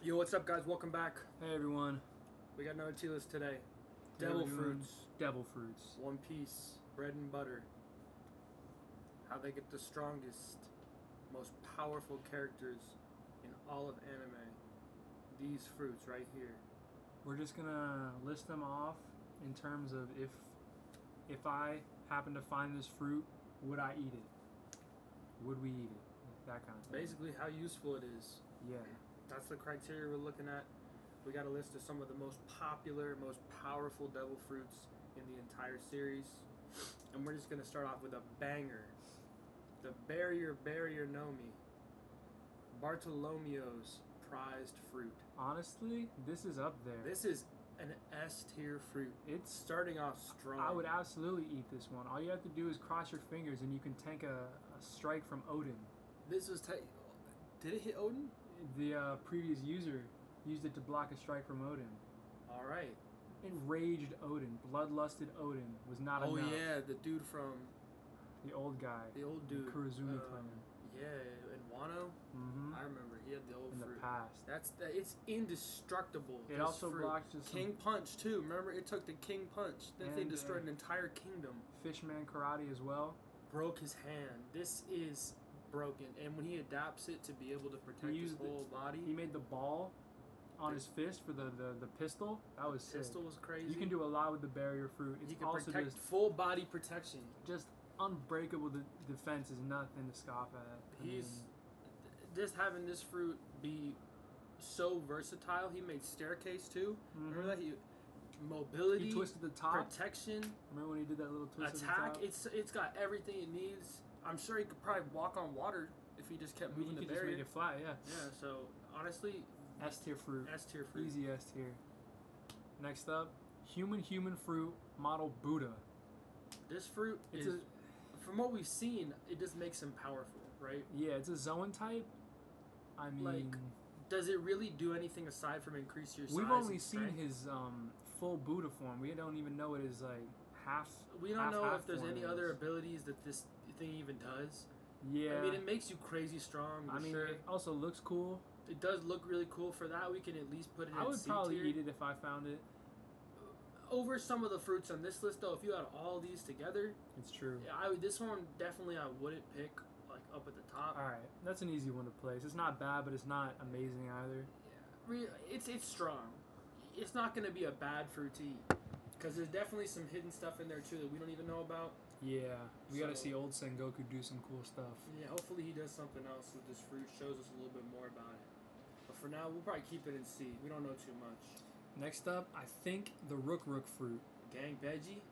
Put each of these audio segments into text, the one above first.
Yo, what's up, guys? Welcome back. Hey everyone. We got another tea list today. Today Devil we're doing fruits, Devil fruits. One Piece, bread and butter. How they get the strongest, most powerful characters in all of anime. These fruits right here. We're just gonna list them off in terms of if I happen to find this fruit, would I eat it? Would we eat it? That kind of thing. Basically, how useful it is. Yeah. That's the criteria we're looking at. We got a list of some of the most popular, most powerful devil fruits in the entire series. And we're just going to start off with a banger. The Barrier Nomi. Bartolomeo's prized fruit. Honestly, this is up there. This is an S tier fruit. It's starting off strong. I would absolutely eat this one. All you have to do is cross your fingers and you can tank a strike from Odin. This was did it hit Odin? The previous user used it to block a strike from Odin. All right. Enraged Odin, bloodlusted Odin was not enough. Oh yeah, the dude from the old guy. The old dude. The Kurozumi clan. Yeah, and Wano. Mm-hmm. I remember he had the old in fruit. the past. It's indestructible. It also blocks just King Punch too. Remember, it took the King Punch. That thing destroyed an entire kingdom. Fishman Karate as well. Broke his hand. This is broken, and when he adapts it to be able to protect his whole body, he made the ball on his fist for the pistol. That was sick. Pistol was crazy. You can do a lot with the barrier fruit. It's he can also protect just full body protection. Just unbreakable defense is nothing to scoff at. Just having this fruit be so versatile. He made staircase too. Mm-hmm. Remember that? Mobility. He twisted the top. Protection. Remember when he did that little twist attack? at the top? It's got everything it needs. I'm sure he could probably walk on water if he just kept moving the barrier. Just make it fly, yeah. Yeah. So honestly, S tier fruit. S tier fruit. Easy S tier. Next up, human fruit model Buddha. This fruit from what we've seen, it just makes him powerful, right? Yeah, it's a Zoan type. I mean, does it really do anything aside from increase your size? We've only seen his full Buddha form. We don't even know what his half. We don't know if there's any other abilities that this thing even does. Yeah. I mean, it makes you crazy strong. I mean, it also looks cool. It does look really cool. For that, we can at least put it in C tier. I would probably eat it if I found it. Over some of the fruits on this list, though, if you had all these together, it's true. This one definitely I wouldn't pick up at the top. All right, that's an easy one to place. It's not bad, but it's not amazing either. Yeah, it's strong. It's not going to be a bad fruit to eat because there's definitely some hidden stuff in there too that we don't even know about. Yeah, we gotta see old Sengoku do some cool stuff. Yeah, hopefully he does something else with this fruit, shows us a little bit more about it. But for now, we'll probably keep it in C. We don't know too much. Next up, I think the Rook fruit. Gang Veggie.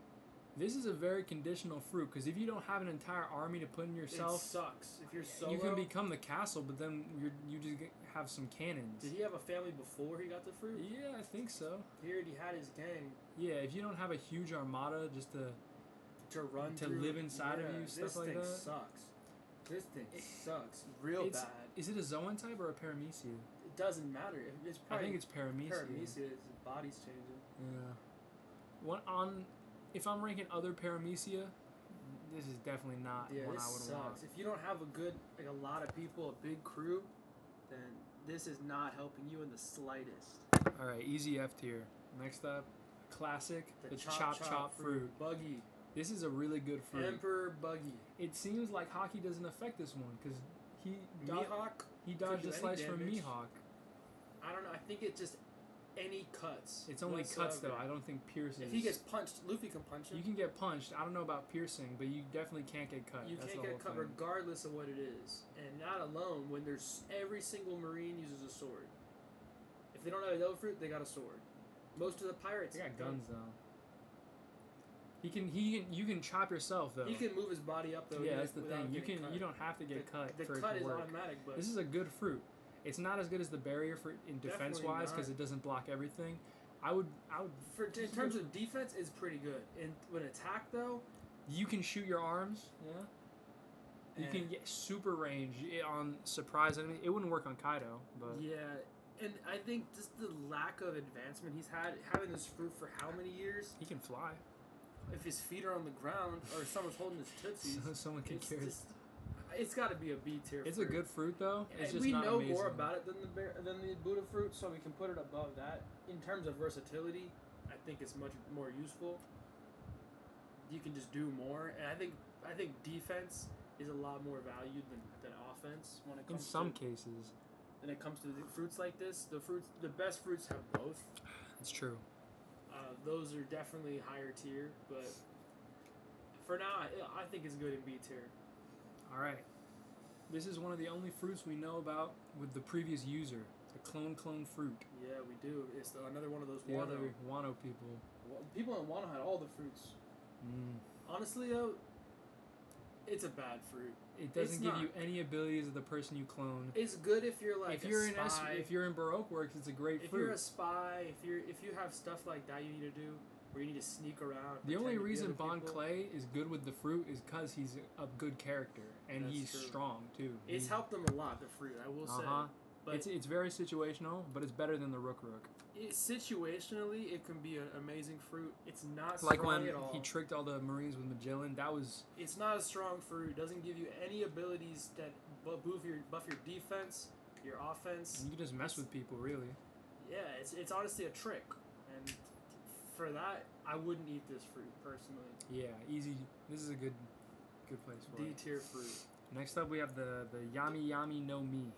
This is a very conditional fruit because if you don't have an entire army to put in yourself, it sucks. If you're solo, you can become the castle, but then you just have some cannons. Did he have a family before he got the fruit? Yeah, I think so. He already had his gang. Yeah, if you don't have a huge armada just to run to through, live inside of you, stuff like that. This thing sucks real bad. Is it a Zoan type or a Paramecia? It doesn't matter. It's probably, I think it's Paramecia. Paramecia, his body's changing. Yeah. If I'm ranking other Paramecia, this is definitely not one I would want. If you don't have a lot of people, a big crew, then this is not helping you in the slightest. All right, easy F tier. Next up, classic, the chop fruit. Buggy. This is a really good fruit. Emperor Buggy. It seems like Haki doesn't affect this one because he dodged a slice from Mihawk. I don't know. I think it just any cuts. It's only cuts though. I don't think pierces. If he gets punched, Luffy can punch him. You can get punched. I don't know about piercing, but you definitely can't get cut. You can't get cut regardless of what it is. And not alone when there's every single Marine uses a sword. If they don't have a devil fruit, they got a sword. Most of the pirates they got guns though. You can chop yourself though. He can move his body up though. Yeah, that's the thing. You don't have to get cut. The for cut it to is work. automatic, but this is a good fruit. It's not as good as the barrier for in defense wise because it doesn't block everything. I would. In terms of defense, it's pretty good. And with attack though, you can shoot your arms. Yeah. You can get super range on surprise enemy. It wouldn't work on Kaido, but yeah. And I think just the lack of advancement he's had, having this fruit for how many years? He can fly. If his feet are on the ground or someone's holding his tootsies, someone can carry. It's got to be a B tier. It's fruit. a good fruit though. It's just we not know amazing. more about it than the Buddha fruit, so we can put it above that. In terms of versatility, I think it's much more useful. You can just do more, and I think defense is a lot more valued than offense when it comes in some cases. When it comes to the fruits like this, the best fruits have both. It's true. Those are definitely higher tier, but for now, I think it's good in B tier. All right. This is one of the only fruits we know about with the previous user. The clone fruit. Yeah, we do. It's another one of those Wano people. People in Wano had all the fruits. Honestly, though, it's a bad fruit. It doesn't give you any abilities of the person you clone. It's good if you're like if you're a spy. if you're in Baroque Works, it's a great fruit. If you're a spy, if you have stuff like that you need to do, where you need to sneak around. The only reason Bon Clay is good with the fruit is because he's a good character and he's strong too. It's helped them a lot. The fruit, I will say. But it's very situational, but it's better than the Rook. Situationally, it can be an amazing fruit. It's not like strong when at all. He tricked all the Marines with Magellan. That was. It's not a strong fruit. It doesn't give you any abilities that buff your defense, your offense. You can just mess with people, really. Yeah, it's honestly a trick, and for that, I wouldn't eat this fruit personally. Yeah, easy. This is a good place for D tier fruit. Next up, we have the Yami no Mi.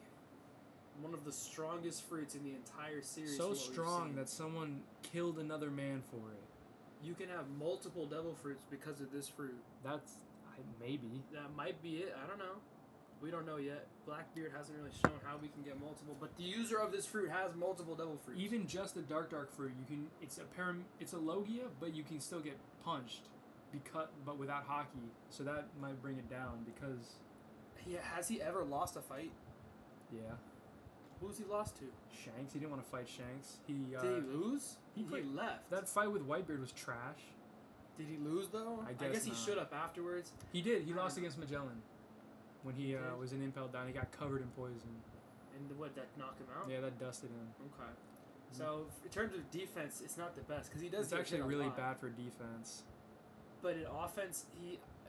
One of the strongest fruits in the entire series. So strong that someone killed another man for it. You can have multiple devil fruits because of this fruit. That's maybe. That might be it. I don't know. We don't know yet. Blackbeard hasn't really shown how we can get multiple, but the user of this fruit has multiple devil fruits. Even just the dark fruit, you can. It's a Logia, but you can still get punched, but without Haki. So that might bring it down because. Yeah, has he ever lost a fight? Yeah. Who's he lost to? Shanks. He didn't want to fight Shanks. Did he lose? He left. That fight with Whitebeard was trash. Did he lose though? I guess he showed up afterwards. He did. He lost against Magellan. When he was in Impel Down, he got covered in poison. And what, that knocked him out? Yeah, that dusted him. Okay. So, in terms of defense, it's not the best, because he does. It's actually really bad for defense. But in offense,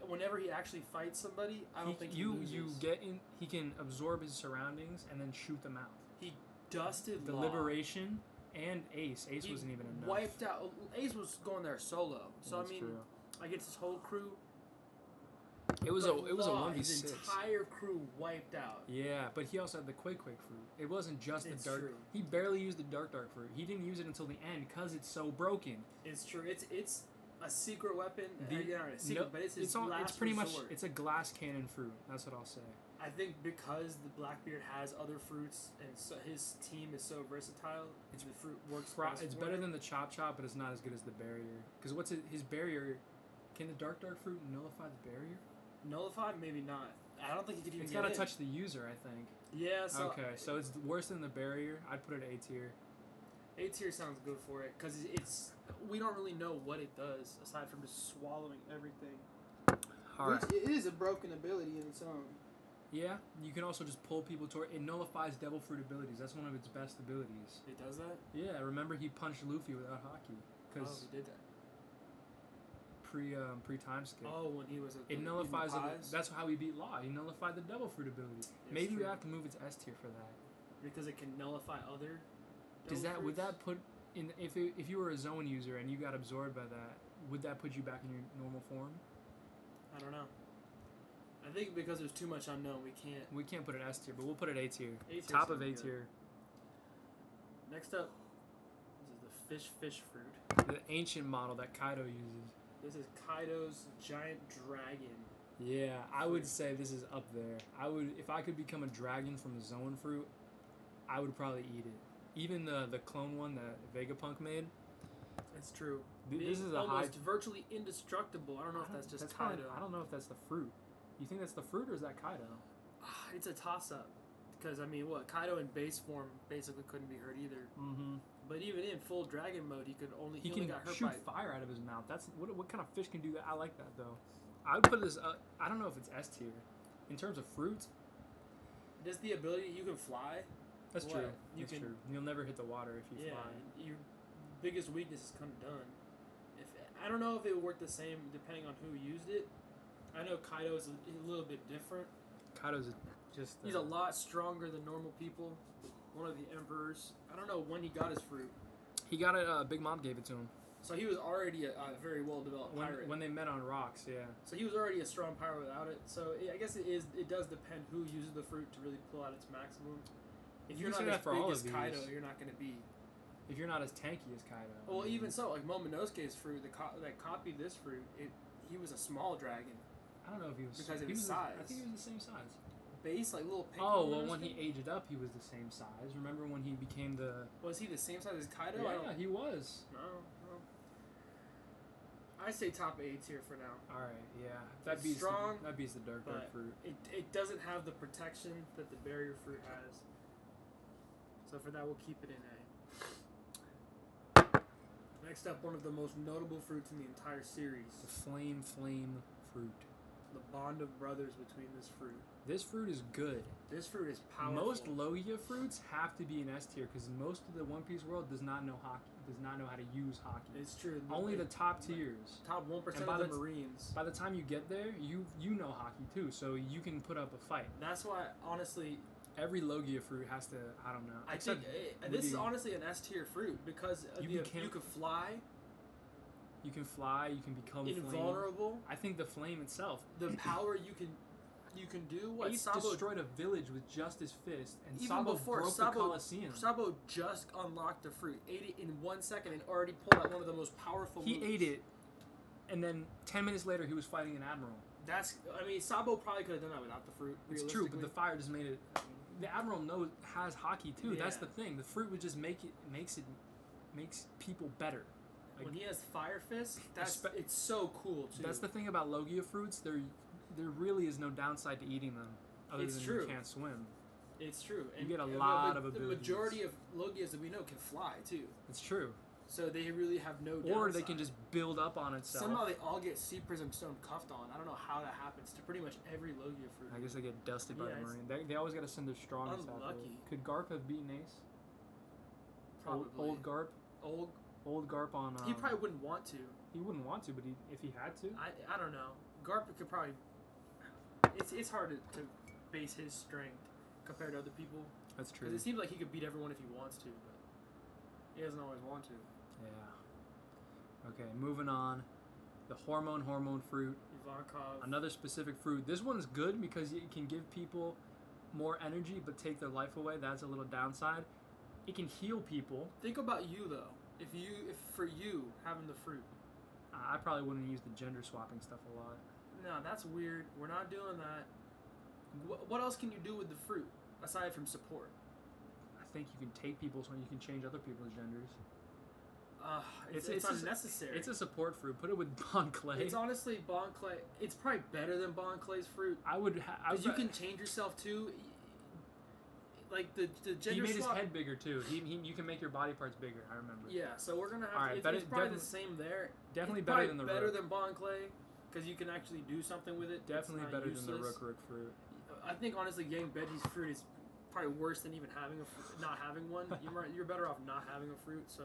whenever he actually fights somebody, I don't think he loses. He can absorb his surroundings and then shoot them out. He dusted the Liberation and Ace. Ace wasn't even enough. Wiped out. Ace was going there solo. So That's true. Against his whole crew. It was a 1v6. His entire crew wiped out. Yeah, but he also had the Quake fruit. It wasn't just the dark. True. He barely used the dark fruit. He didn't use it until the end because it's so broken. It's true. It's a secret weapon. But it's his it's pretty much it's a glass cannon fruit. That's what I'll say. I think because the Blackbeard has other fruits and so his team is so versatile, the fruit works. It's better than the Chop, but it's not as good as the barrier. Because his barrier? Can the dark fruit nullify the barrier? Nullify? Maybe not. I don't think he could even. It's got to touch the user, I think. Yeah. So so it's worse than the barrier. I'd put it A tier. A tier sounds good for it because we don't really know what it does aside from just swallowing everything. Which it is a broken ability in its own. Yeah, you can also just pull people toward it. Nullifies devil fruit abilities. That's one of its best abilities. It does that? Yeah, remember he punched Luffy without Haki. He did that. Pre time skip. Oh, when he was it nullifies that's how he beat Law. He nullified the devil fruit ability. Maybe we have to move its S tier for that. Because it can nullify other would that put in if you were a zone user and you got absorbed by that, would that put you back in your normal form? I don't know. I think because there's too much unknown, we can't put it S tier, but we'll put it A tier. Top of A tier. Next up, this is the fish fruit. The ancient model that Kaido uses. This is Kaido's giant dragon. Yeah, I would say this is up there. If I could become a dragon from the zone fruit, I would probably eat it. Even the clone one that Vegapunk made. It's true. This is almost virtually indestructible. I don't know if that's just Kaido. I don't know if that's the fruit. You think that's the fruit or is that Kaido? It's a toss-up. Because, Kaido in base form basically couldn't be hurt either. Mm-hmm. But even in full dragon mode, he only got hurt shoot fire out of his mouth. That's what kind of fish can do that? I like that, though. I would put this I don't know if it's S tier. In terms of fruits. Does the ability, you can fly? That's true. That's true. You'll never hit the water if you fly. Your biggest weakness is kind of done. I don't know if it would work the same depending on who used it. I know Kaido is a little bit different. Kaido's just. He's a lot stronger than normal people. One of the emperors. I don't know when he got his fruit. He got it. Big Mom gave it to him. So he was already a very well developed pirate. When they met on rocks, yeah. So he was already a strong pirate without it. So I guess it does depend who uses the fruit to really pull out its maximum. If You you're can not say as that for big all as of Kaido, these. you're not going to be. If you're not as tanky as Kaido. Well, even so, like Momonosuke's fruit that copied this fruit, he was a small dragon. I don't know if he was Because of he his was size. I think he was the same size. Base, like little pink. Oh well, when Momonosuke? he aged up, he was the same size. Remember when he became the? Was he the same size as Kaido? I Yeah, don't, he was. no. I say top 8 tier for now. All right, yeah, It's strong, that beats the dark but fruit. It doesn't have the protection that the barrier fruit has. So for that, we'll keep it in A. Next up, one of the most notable fruits in the entire series. The flame fruit. The bond of brothers between this fruit. This fruit is good. This fruit is powerful. Most Logia fruits have to be in S tier because most of the One Piece world does not know hockey. Does not know how to use hockey. It's true. Only the top tiers. Top 1% And by of the the Marines. By the time you get there, you know hockey too, so you can put up a fight. That's why, honestly, Every Logia fruit has to. I don't know. I think this is honestly an S tier fruit because you could fly. You can fly. You can become Invulnerable. Flame. I think the flame itself. The power you can do. What Ace Sabo destroyed a village with just his fist, and even Sabo before broke the Colosseum. Sabo just unlocked the fruit, ate it in 1 second, and already pulled out one of the most powerful. He moves. ate it, and then 10 minutes later he was fighting an admiral. I mean, Sabo probably could have done that without the fruit. It's true, but the fire just made it. The admiral has hockey too. Yeah. That's the thing. The fruit would just makes people better. Like, when he has Fire Fist, it's so cool too. That's the thing about Logia fruits. There really is no downside to eating them, other It's than true. you can't swim. It's true. You get a lot of The abilities. majority of Logias that we know can fly too. It's true. So they really have no downside. Or they can just build up on itself. Somehow they all get Sea Prism Stone cuffed on. I don't know how that happens to pretty much every Logia fruit. I guess they get dusted by Yeah, the it's Marine. They always got to send their strongest out there. unlucky. Could Garp have beaten Ace? Probably. Old Garp? Old Garp on... He probably wouldn't want to. He wouldn't want to, but if he had to... I don't know. Garp could probably... It's hard to base his strength compared to other people. That's true. Because it seems like he could beat everyone if he wants to, but he doesn't always want to. Yeah. Okay, moving on. The hormone fruit. Ivankov. Another specific fruit. This one is good because it can give people more energy but take their life away. That's a little downside. It can heal people. Think about you though. If for you having the fruit. I probably wouldn't use the gender swapping stuff a lot. No, that's weird. We're not doing that. What else can you do with the fruit aside from support? I think you can take people's when you can change other people's genders. It's unnecessary. It's a support fruit. Put it with Bon Clay. It's honestly Bon Clay. It's probably better than Bon Clay's fruit. Because you can change yourself too. Like the gender He made his swap. head bigger too. You can make your body parts bigger. I remember. Yeah, so we're gonna have. All right, it's probably the same there. Definitely It's better probably than the better Rook. than Bon Clay, because you can actually do something with it. Definitely It's not better than the useless. Rook fruit. I think honestly, getting Veggies fruit is probably worse than even not having one. You're better off not having a fruit. So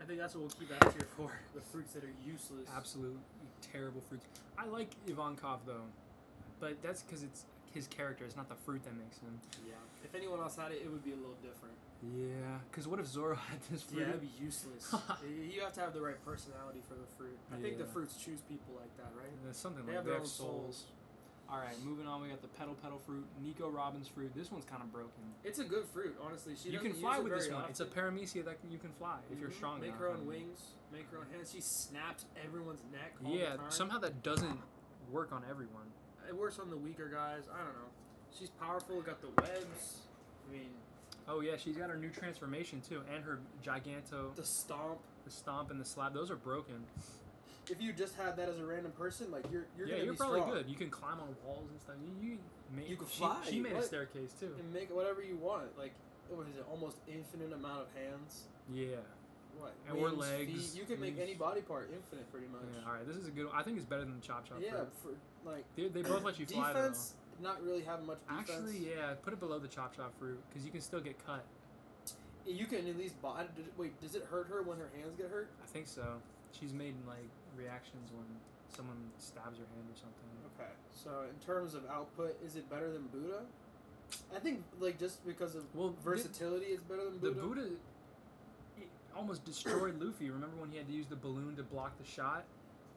I think that's what we'll keep out here for the fruits that are useless. Absolute terrible fruits. I like Ivankov though, but that's because it's his character. It's not the fruit that makes him. Yeah. If anyone else had it, it would be a little different. Yeah. Because what if Zoro had this fruit? Yeah, it'd be useless. You have to have the right personality for the fruit. I think the Yeah. fruits choose people like that, right? There's something They like have they their have own souls. All right, moving on. We got the petal fruit. Nico Robbins fruit. This one's kind of broken. It's a good fruit, honestly. You can fly with this one. It's a paramecia that you can fly if you're strong Make enough. her own wings. Make her own hands. She snaps everyone's neck all the Yeah, time. somehow that doesn't work on everyone. It works on the weaker guys. I don't know. She's powerful. Got the webs. I mean, Oh yeah, she's got her new transformation too, and her giganto, the stomp. the stomp and the slap. Those are broken. If you just had that as a random person, like you're Yeah, gonna you're be probably strong. good. You can climb on walls and stuff. You can fly. She made a What? staircase too. And make whatever you want. Like, what is it? Almost infinite amount of hands. Yeah. What? And or Wings, legs, feet. You can make wings. any body part infinite, pretty much. Yeah. All right, this is a good one. I think it's better than the chop Yeah, fruit. for like They both let you fly though. defense. Not really having much defense. Actually, yeah, put it below the chop fruit because you can still get cut. You can at least buy. Wait, does it hurt her when her hands get hurt? I think so. She's made like reactions when someone stabs your hand or something. Okay, so in terms of output, is it better than Buddha? I think like just because of versatility, it's better than Buddha. The Buddha it almost destroyed Luffy. Remember when he had to use the balloon to block the shot?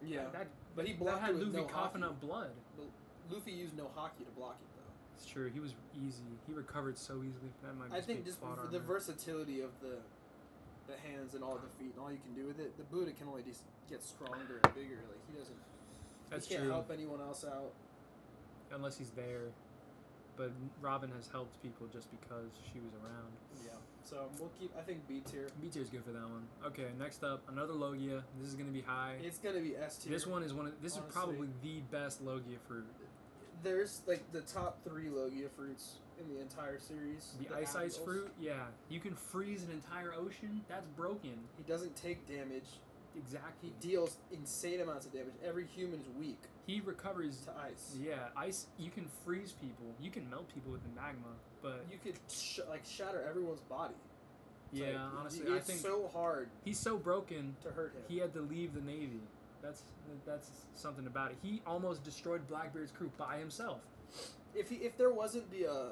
Yeah, that but he blocked that had it with Luffy no coughing haki. up blood. But Luffy used no haki to block it though. It's true. He was easy. He recovered so easily. That might I just think be just plot for the armor. versatility of the hands and all the feet and all you can do with it, the Buddha can only just get stronger and bigger. Like he doesn't. That's he can't true. help anyone else out. Unless he's there. But Robin has helped people just because she was around. Yeah. So we'll keep. I think B tier. B tier's good for that one. Okay, next up, another Logia. This is gonna be high. It's gonna be S tier. This one is This honestly. is probably the best Logia fruit. There's like the top 3 Logia fruits in the entire series. The Ice Admirals. fruit, yeah. You can freeze an entire ocean. That's broken. He doesn't take damage. Exactly. He deals insane amounts of damage. Every human is weak He recovers. to ice. Yeah, ice. You can freeze people. You can melt people with the magma, but You could shatter everyone's body. It's yeah, like, honestly, it's I think so hard he's so broken. to hurt him. He had to leave the Navy. That's something about it. He almost destroyed Blackbeard's crew by himself. If there wasn't the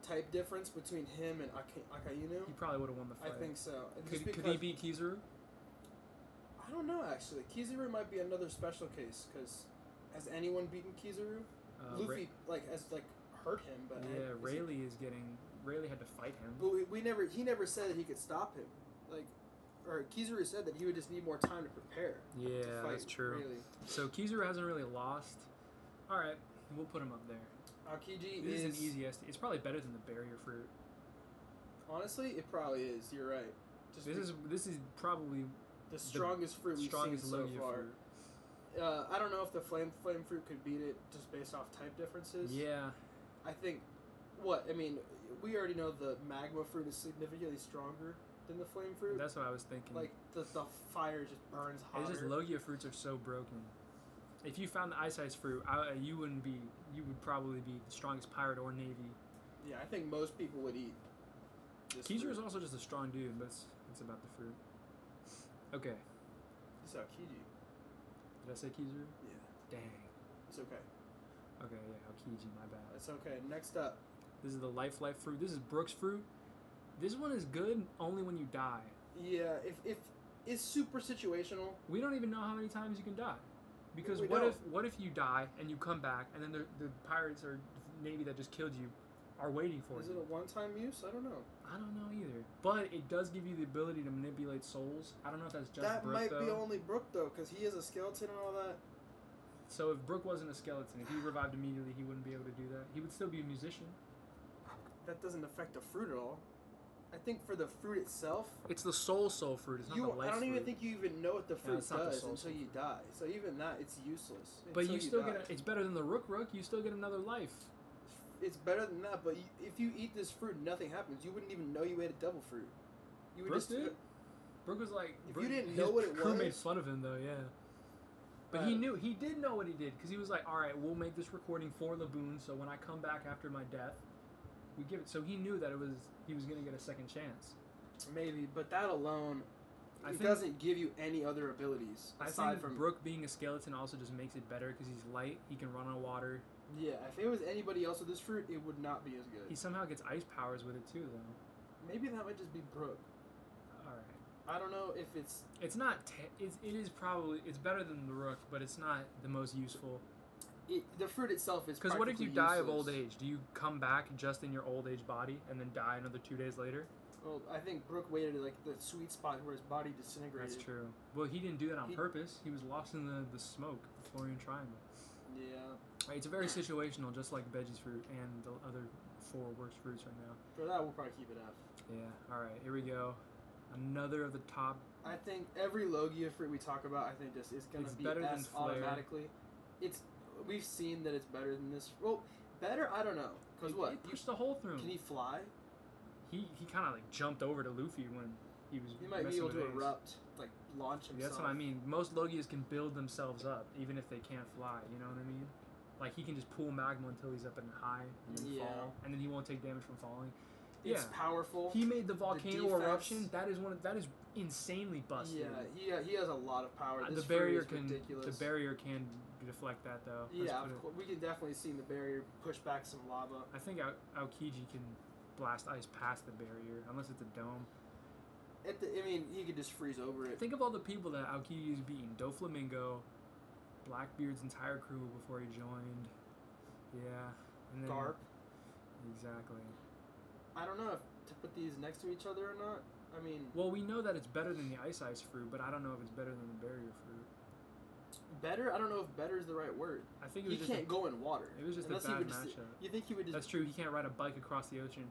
type difference between him and Akainu, He probably would have won the I fight. think so. And just Could he because- beat Kizaru? I don't know actually. Kizaru might be another special case because has anyone beaten Kizaru? Luffy has hurt him, but Yeah, Rayleigh had to fight him. But he never said that he could stop him. Or Kizaru said that he would just need more time to prepare. Yeah, to fight that's true. Rayleigh. So Kizaru hasn't really lost. All right, we'll put him up there. Aokiji This is is an easy SD. It's probably better than the barrier fruit. honestly, it probably is. You're right. Just This is probably the strongest fruit we've strongest seen so Logia far. fruit. I don't know if the flame fruit could beat it just based off type differences. Yeah, I think. We already know the magma fruit is significantly stronger than the flame fruit. that's what I was thinking. Like the fire just burns hotter. It's just Logia fruits are so broken. If you found the Ice fruit, you would probably be the strongest pirate or navy. Yeah, I think most people would eat. Kizaru is also just a strong dude, but it's about the fruit. Okay, This is Aokiji. did I say Kizaru? Yeah, Dang. it's okay. Okay, yeah, Aokiji, my bad. It's okay. Next up, This is the life fruit. This is Brook's fruit. This one is good only when you die. yeah, if it's super situational. We don't even know how many times you can die. Because We what don't. if you die and you come back and then the pirates or navy that just killed you are waiting for Is you? it a one-time use? I don't know. I don't know either. But it does give you the ability to manipulate souls. I don't know if that's just That Brook might though. be only Brook though, because he is a skeleton and all that. So if Brook wasn't a skeleton, if he revived immediately, he wouldn't be able to do that. He would still be a musician. That doesn't affect the fruit at all. I think for the fruit itself, It's the soul fruit. It's not the life I don't fruit. even think you even know what the fruit it's not the does soul until you die. So even that, it's useless. But until you still die. it's better than the Rook. You still get another life. It's better than that. But if you eat this fruit, nothing happens. You wouldn't even know you ate a devil fruit. You would Brook just did? Brook was like, If Brook, you didn't his know what it crew made was- fun of him though, yeah. But he did know what he did because he was like, all right, we'll make this recording for Laboon, so when I come back after my death, we give it. So he knew that he was gonna get a second chance. maybe, but that alone, I it think- doesn't give you any other abilities I aside think from. Brook being a skeleton also just makes it better because he's light. He can run on water. Yeah, if it was anybody else with this fruit, it would not be as good. He somehow gets ice powers with it too, though. Maybe that might just be Brook. All right. I don't know if it's. It's not. It is probably. It's better than the Rook, but it's not the most useful. The fruit itself is. Because what if you die of old useless. age? Do you come back just in your old age body and then die another 2 days later? Well, I think Brook waited at the sweet spot where his body disintegrated. That's true. Well, he didn't do that on He- purpose. He was lost in the smoke, the Florian Triangle. Yeah. Right, it's very situational, just like Veggie's fruit and the other 4 worst fruits right now. For that, we'll probably keep it F. Yeah. All right. Here we go. Another of the top. I think every Logia fruit we talk about, I think this is gonna It's be better than S Flare. automatically. We've seen that it's better than this. Well, better, I don't know. Because what? He pushed a hole through him. Can he fly? He kind of like jumped over to Luffy when he was. He might be messing able with to Ace. erupt, launch himself. Yeah, that's what I mean. Most Logias can build themselves up, even if they can't fly. You know what I mean? Like he can just pull magma until he's up in high and then Yeah. fall, and then he won't take damage from falling. It's powerful. He made the volcano defense. eruption. That is insanely busted. Yeah, he has a lot of power. This The barrier fruit is ridiculous. The barrier can deflect that though. Yeah, of course. We can definitely see the barrier push back some lava. I think Aokiji can blast ice past the barrier unless it's a dome. He could just freeze over it. Think of all the people that Aokiji's beaten. Doflamingo, Blackbeard's entire crew before he joined. Yeah. And then, Garp. Exactly. I don't know if to put these next to each other or not. I mean... Well, we know that it's better than the Ice fruit, but I don't know if it's better than the barrier fruit. Better? I don't know if better is the right word. I think it was he can't go in water. It was just a bad matchup. You think he would just... That's true. He can't ride a bike across the ocean.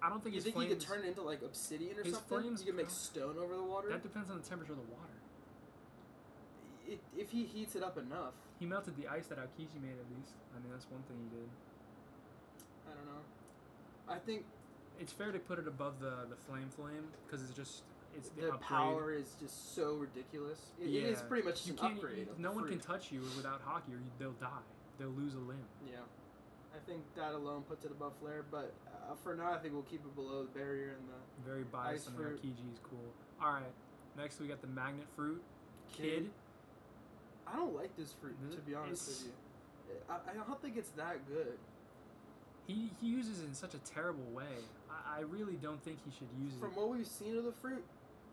I don't think his flames... You think he could turn it into, like, obsidian or something? Flames, you could make stone over the water? That depends on the temperature of the water. If he heats it up enough... He melted the ice that Aokiji made, at least. I mean, that's one thing he did. I don't know. I think... It's fair to put it above the flame, because it's just... It's the upgrade. Power is just so ridiculous. It is pretty much an upgrade. No one can touch you without hockey, or they'll die. They'll lose a limb. Yeah, I think that alone puts it above Flare. But for now, I think we'll keep it below the barrier and the very biased. And the Aokiji is cool. All right, next we got the magnet fruit, Kid. I don't like this fruit, to be honest with you. I don't think it's that good. He uses it in such a terrible way. I really don't think he should use it. From what we've seen of the fruit,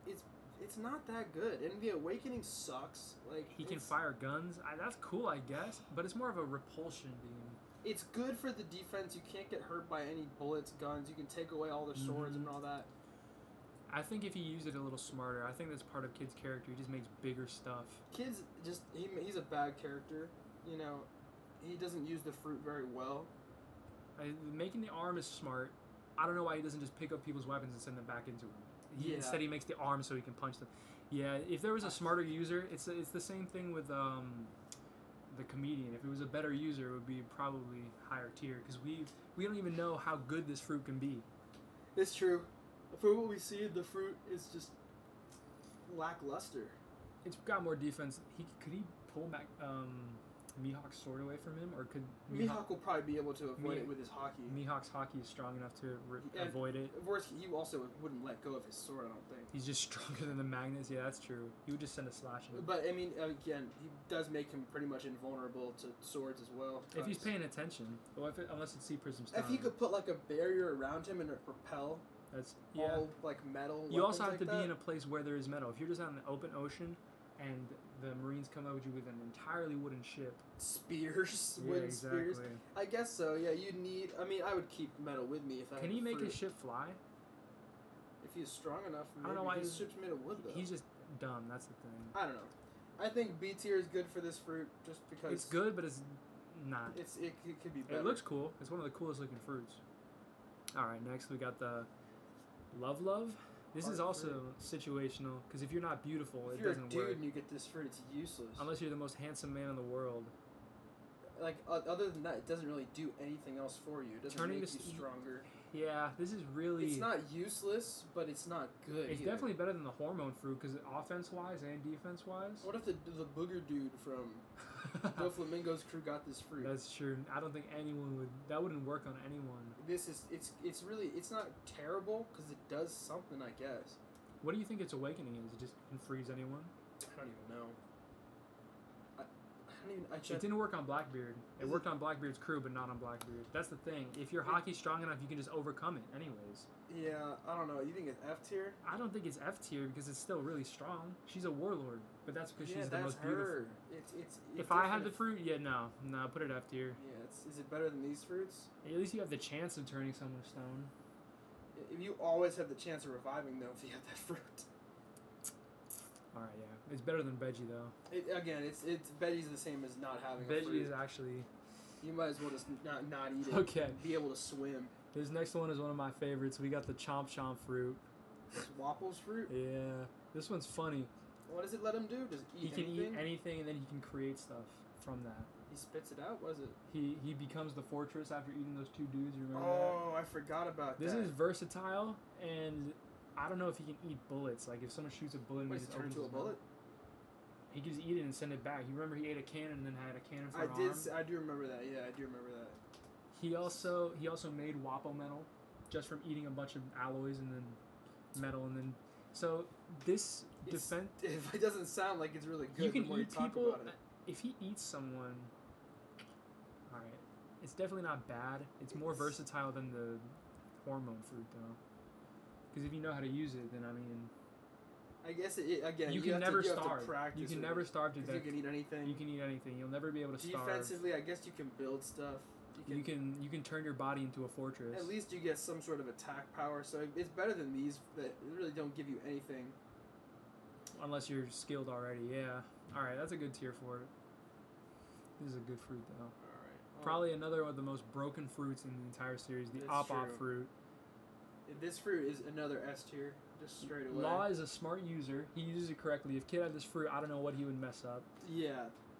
it's not that good. And the Awakening sucks. Like he can fire guns. That's cool, I guess. But it's more of a repulsion beam. It's good for the defense. You can't get hurt by any bullets, guns. You can take away all their swords and all that. I think if he used it a little smarter, I think that's part of Kid's character. He just makes bigger stuff. Kid's just he's a bad character. You know, he doesn't use the fruit very well. Making the arm is smart. I don't know why he doesn't just pick up people's weapons and send them back into him. Instead, he makes the arm so he can punch them. Yeah, if there was a smarter user, it's the same thing with the comedian. If it was a better user, it would be probably higher tier because we don't even know how good this fruit can be. It's true. For what we see, the fruit is just lackluster. It's got more defense. Could he pull back Mihawk's sword away from him, or could Mihawk will probably be able to avoid it with his hockey. Mihawk's hockey is strong enough to avoid it. Of course, he also wouldn't let go of his sword. I don't think he's just stronger than the magnets. Yeah, that's true. He would just send a slash in. But I mean, again, he does make him pretty much invulnerable to swords as well. If he's paying attention, unless it's Sea Prism's time. If he could put like a barrier around him and a propel. That's all like metal. You also have to be in a place where there is metal. If you're just out in the open ocean and the Marines come up with you with an entirely wooden ship. Spears? Wooden spears? I guess so, yeah. You'd need... I mean, I would keep metal with me if I had Can he make his ship fly? If he's strong enough, maybe. I don't know why his ship's made of wood, though. He's just dumb, that's the thing. I don't know. I think B tier is good for this fruit just because... It's good, but it's not. It could be better. It looks cool. It's one of the coolest looking fruits. Alright, next we got the Love. This is also situational, because if you're not beautiful, it doesn't work. If you're a dude and you get this fruit, it's useless. Unless you're the most handsome man in the world. Like, other than that, it doesn't really do anything else for you. It doesn't make you stronger. Yeah, this is really... It's not useless, but it's not good It's definitely better than the hormone fruit, because offense-wise and defense-wise... What if the booger dude from Doflamingo's crew got this fruit? That's true. I don't think anyone would... That wouldn't work on anyone. It's really... It's not terrible, because it does something, I guess. What do you think its awakening is? It just can freeze anyone? I don't even know. It didn't work on Blackbeard. It worked on Blackbeard's crew, but not on Blackbeard. That's the thing. If your hockey's strong enough, you can just overcome it anyways. Yeah, I don't know. You think it's F tier? I don't think it's F tier because it's still really strong. She's a warlord, but that's because she's the most beautiful. It's if I had the fruit, no, put it F tier. Yeah, is it better than these fruits? At least you have the chance of turning someone to stone. If you always have the chance of reviving, though, if you have that fruit. Alright, yeah. It's better than Veggie, though. Veggie's the same as not having a fruit. Veggie is actually... You might as well just not eat it. Okay. Be able to swim. This next one is one of my favorites. We got the Chomp Chomp fruit. Wapple's fruit? Yeah. This one's funny. What does it let him do? Does he can eat anything, and then he can create stuff from that. He spits it out? What is it? He becomes the fortress after eating those two dudes. You remember that? I forgot about that. This is versatile, and I don't know if he can eat bullets. Like, if someone shoots a bullet and he just opens turn to a bullet? He can just eat it and send it back. You remember he ate a cannon and then had a cannon for an arm? I do remember that. Yeah, I do remember that. He also made Wappo metal, just from eating a bunch of alloys and then metal and then. So this defense. If it doesn't sound like it's really good, you can the more eat you talk people. about it. If he eats someone, all right, it's definitely not bad. It's more versatile than the hormone fruit though. Because if you know how to use it, then I mean. I guess again. You can never starve. You can never starve to death. You can eat anything. You can eat anything. You'll never be able to starve. Defensively, I guess you can build stuff. You can turn your body into a fortress. At least you get some sort of attack power. So it's better than these that really don't give you anything. Unless you're skilled already, yeah. All right, that's a good tier for it. This is a good fruit though. All right. Probably another of the most broken fruits in the entire series, the Op-Op fruit. This fruit is another S tier, just straight away. Law is a smart user. He uses it correctly. If Kid had this fruit, I don't know what he would mess up. Yeah.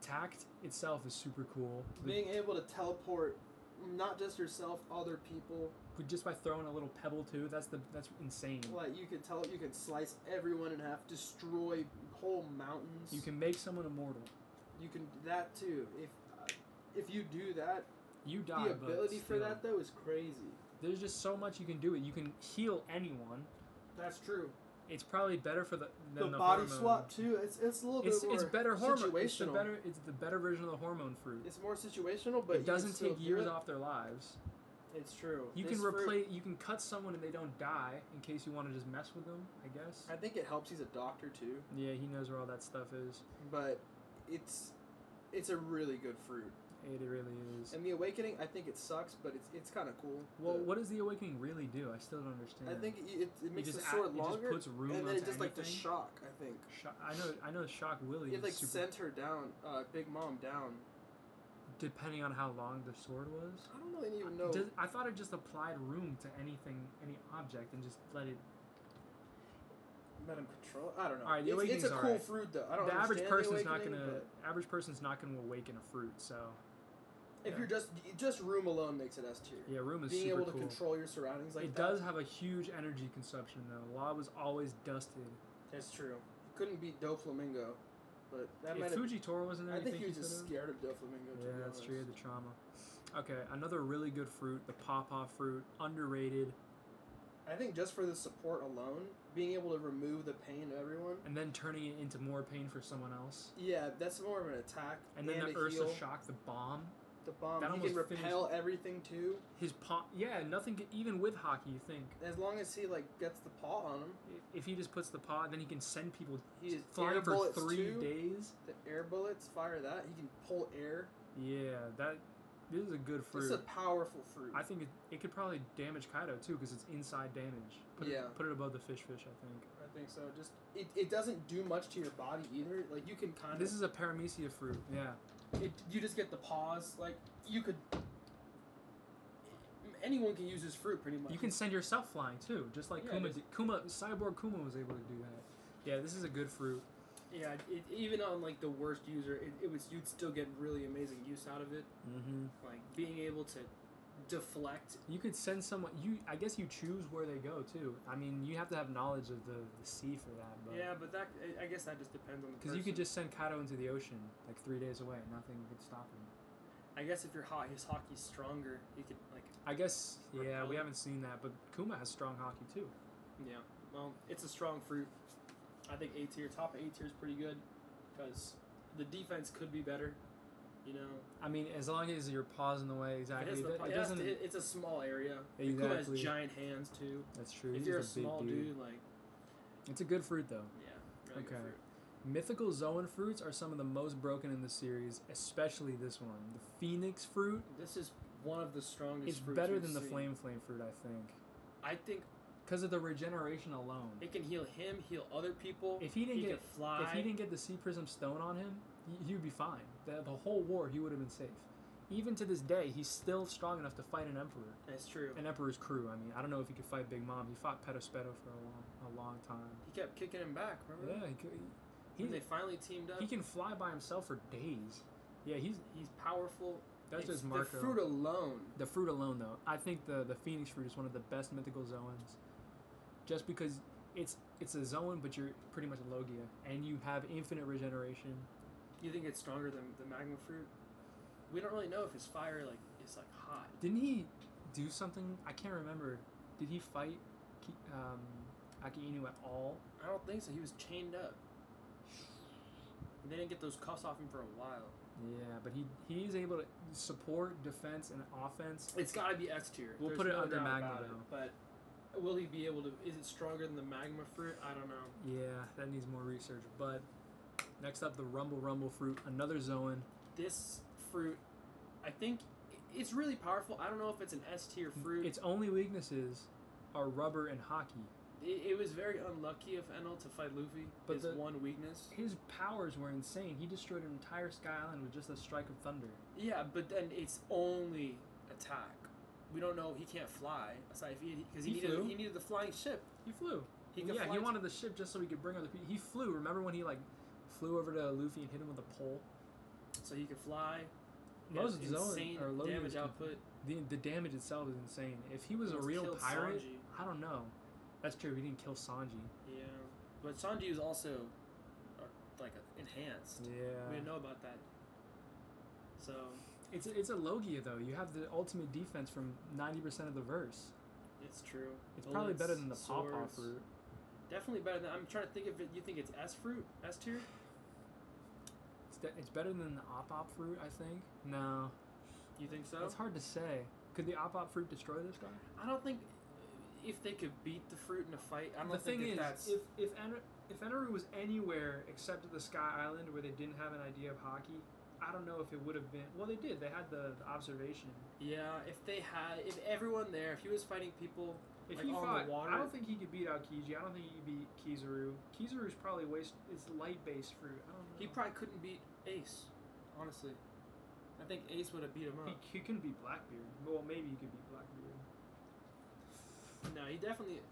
Tact itself is super cool. Being able to teleport, not just yourself, other people. But just by throwing a little pebble too, that's insane. Like you can slice everyone in half, destroy whole mountains. You can make someone immortal. You can that too. If you do that, you die. The ability for that though is crazy. There's just so much you can do. You can heal anyone. That's true. It's probably better for the body hormone. swap too. It's a little bit more. It's better hormone. Situational. It's the better version of the hormone fruit. It's more situational, but it doesn't take years off their lives. It's true. You can replace. You can cut someone and they don't die in case you want to just mess with them. I guess. I think it helps. He's a doctor too. Yeah, he knows where all that stuff is. But it's a really good fruit. It really is. And the Awakening, I think it sucks, but it's kind of cool. Well, what does the Awakening really do? I still don't understand. I think it makes the sword longer, it just puts room and then it just anything. like the shock. I think. I know. Shock Willie. It like sent her down, Big Mom down. Depending on how long the sword was. I don't really even know. I thought it just applied room to anything, any object, and just let it. Let him control. I don't know. All right, it's a cool fruit though. I don't. The average person's not gonna awaken a fruit. So. If you're just room alone makes it S tier. Yeah, room is being super able to cool. control your surroundings like it that. It does have a huge energy consumption though. Law was always dusted. That's true. He couldn't beat Doflamingo, but that might. If Fujitora wasn't there, I think he was just scared of Doflamingo. Yeah, that's true. The trauma. Okay, another really good fruit, the Pawpaw fruit, underrated. I think just for the support alone, being able to remove the pain of everyone, and then turning it into more pain for someone else. Yeah, that's more of an attack. And then the Ursa shock, the bomb. The bomb. He can repel everything too. His paw. Yeah, nothing. Even with hockey, you think. As long as he gets the paw on him. If he just puts the paw, then he can send people flying for 3 days. The air bullets, fire that. He can pull air. Yeah, this is a good fruit. It's a powerful fruit. I think it could probably damage Kaido too because it's inside damage. Put it above the fish. I think. I think so. Just it doesn't do much to your body either. Like you can kind of. This is a paramecia fruit. Yeah. You just get the paws. Like you could. Anyone can use this fruit pretty much. You can send yourself flying too, just like Kuma did. Cyborg Kuma was able to do that. Yeah, this is a good fruit. Yeah, even on the worst user, you'd still get really amazing use out of it. Mm-hmm. Like being able to deflect. You could send someone. I guess you choose where they go too. I mean, you have to have knowledge of the sea for that. But yeah, but I guess that just depends on the person. Because you could just send Kaido into the ocean 3 days away, nothing could stop him. I guess if his hockey's stronger, he could I guess we haven't seen that, but Kuma has strong hockey too. Yeah, well, it's a strong fruit. I think A tier, top A tier is pretty good, because the defense could be better. You know. I mean, as long as your paw's in the way, exactly. It's a small area. Exactly. Kuma has giant hands too. That's true. If you're a small dude, it's a good fruit though. Yeah. Really good fruit. Mythical Zoan fruits are some of the most broken in the series, especially this one. The Phoenix fruit. This is one of the strongest it's fruits. It's better than the Flame fruit, I think. I think. Because of the regeneration alone. It can heal him, heal other people. If he didn't fly. If he didn't get the Sea Prism Stone on him, he'd be fine. The whole war, he would have been safe. Even to this day, he's still strong enough to fight an Emperor. That's true. An Emperor's crew. I mean, I don't know if he could fight Big Mom. He fought Pedospedo for a long time. He kept kicking him back, remember? Yeah, he could. When they finally teamed up. He can fly by himself for days. Yeah, he's powerful. That's just Marco. The fruit alone. The fruit alone, though. I think the Phoenix fruit is one of the best mythical Zoans. Just because it's a Zoan, but you're pretty much a Logia, and you have infinite regeneration. You think it's stronger than the Magma fruit? We don't really know if his fire is hot. Didn't he do something? I can't remember. Did he fight Aki Inu at all? I don't think so. He was chained up. They didn't get those cuffs off him for a while. Yeah, but he's able to support defense and offense. It's got to be S tier. We'll put it under Magma though. But will he be able to? Is it stronger than the Magma fruit? I don't know. Yeah, that needs more research. But next up, the Rumble fruit, another Zoan. This fruit, I think, it's really powerful. I don't know if it's an S tier fruit. Its only weaknesses are rubber and hockey. It was very unlucky of Enel to fight Luffy. But his one weakness. His powers were insane. He destroyed an entire Sky Island with just a strike of thunder. Yeah, but then it's only attack. We don't know. He can't fly. Aside because he needed the flying ship. He flew. He wanted the ship just so he could bring other people. He flew. Remember when he flew over to Luffy and hit him with a pole? So he could fly. Lowe's insane damage output. The damage itself is insane. If he was a real pirate, Sanji. I don't know. That's true. He didn't kill Sanji. Yeah, but Sanji was also enhanced. Yeah, we didn't know about that. So it's a Logia though. You have the ultimate defense from 90% of the verse. It's true. It's probably better than the Pawpaw fruit. Definitely better than. I'm trying to think of it. You think it's S fruit, S tier? It's better than the Op fruit, I think. No. You think so? It's hard to say. Could the Op fruit destroy this guy? I don't think. If they could beat the fruit in a fight, I don't think that's... If Eneru was anywhere except at the Sky Island where they didn't have an idea of hockey, I don't know if it would have been... Well, they did. They had the observation. Yeah, if everyone there, if he was fighting people if on the water... I don't think he could beat Aokiji. I don't think he could beat Kizaru. Kizaru's probably it's light-based fruit. I don't know. He probably couldn't beat Ace, honestly. I think Ace would have beat him up. He couldn't beat Blackbeard. Well, maybe he could beat Blackbeard. No, he definitely...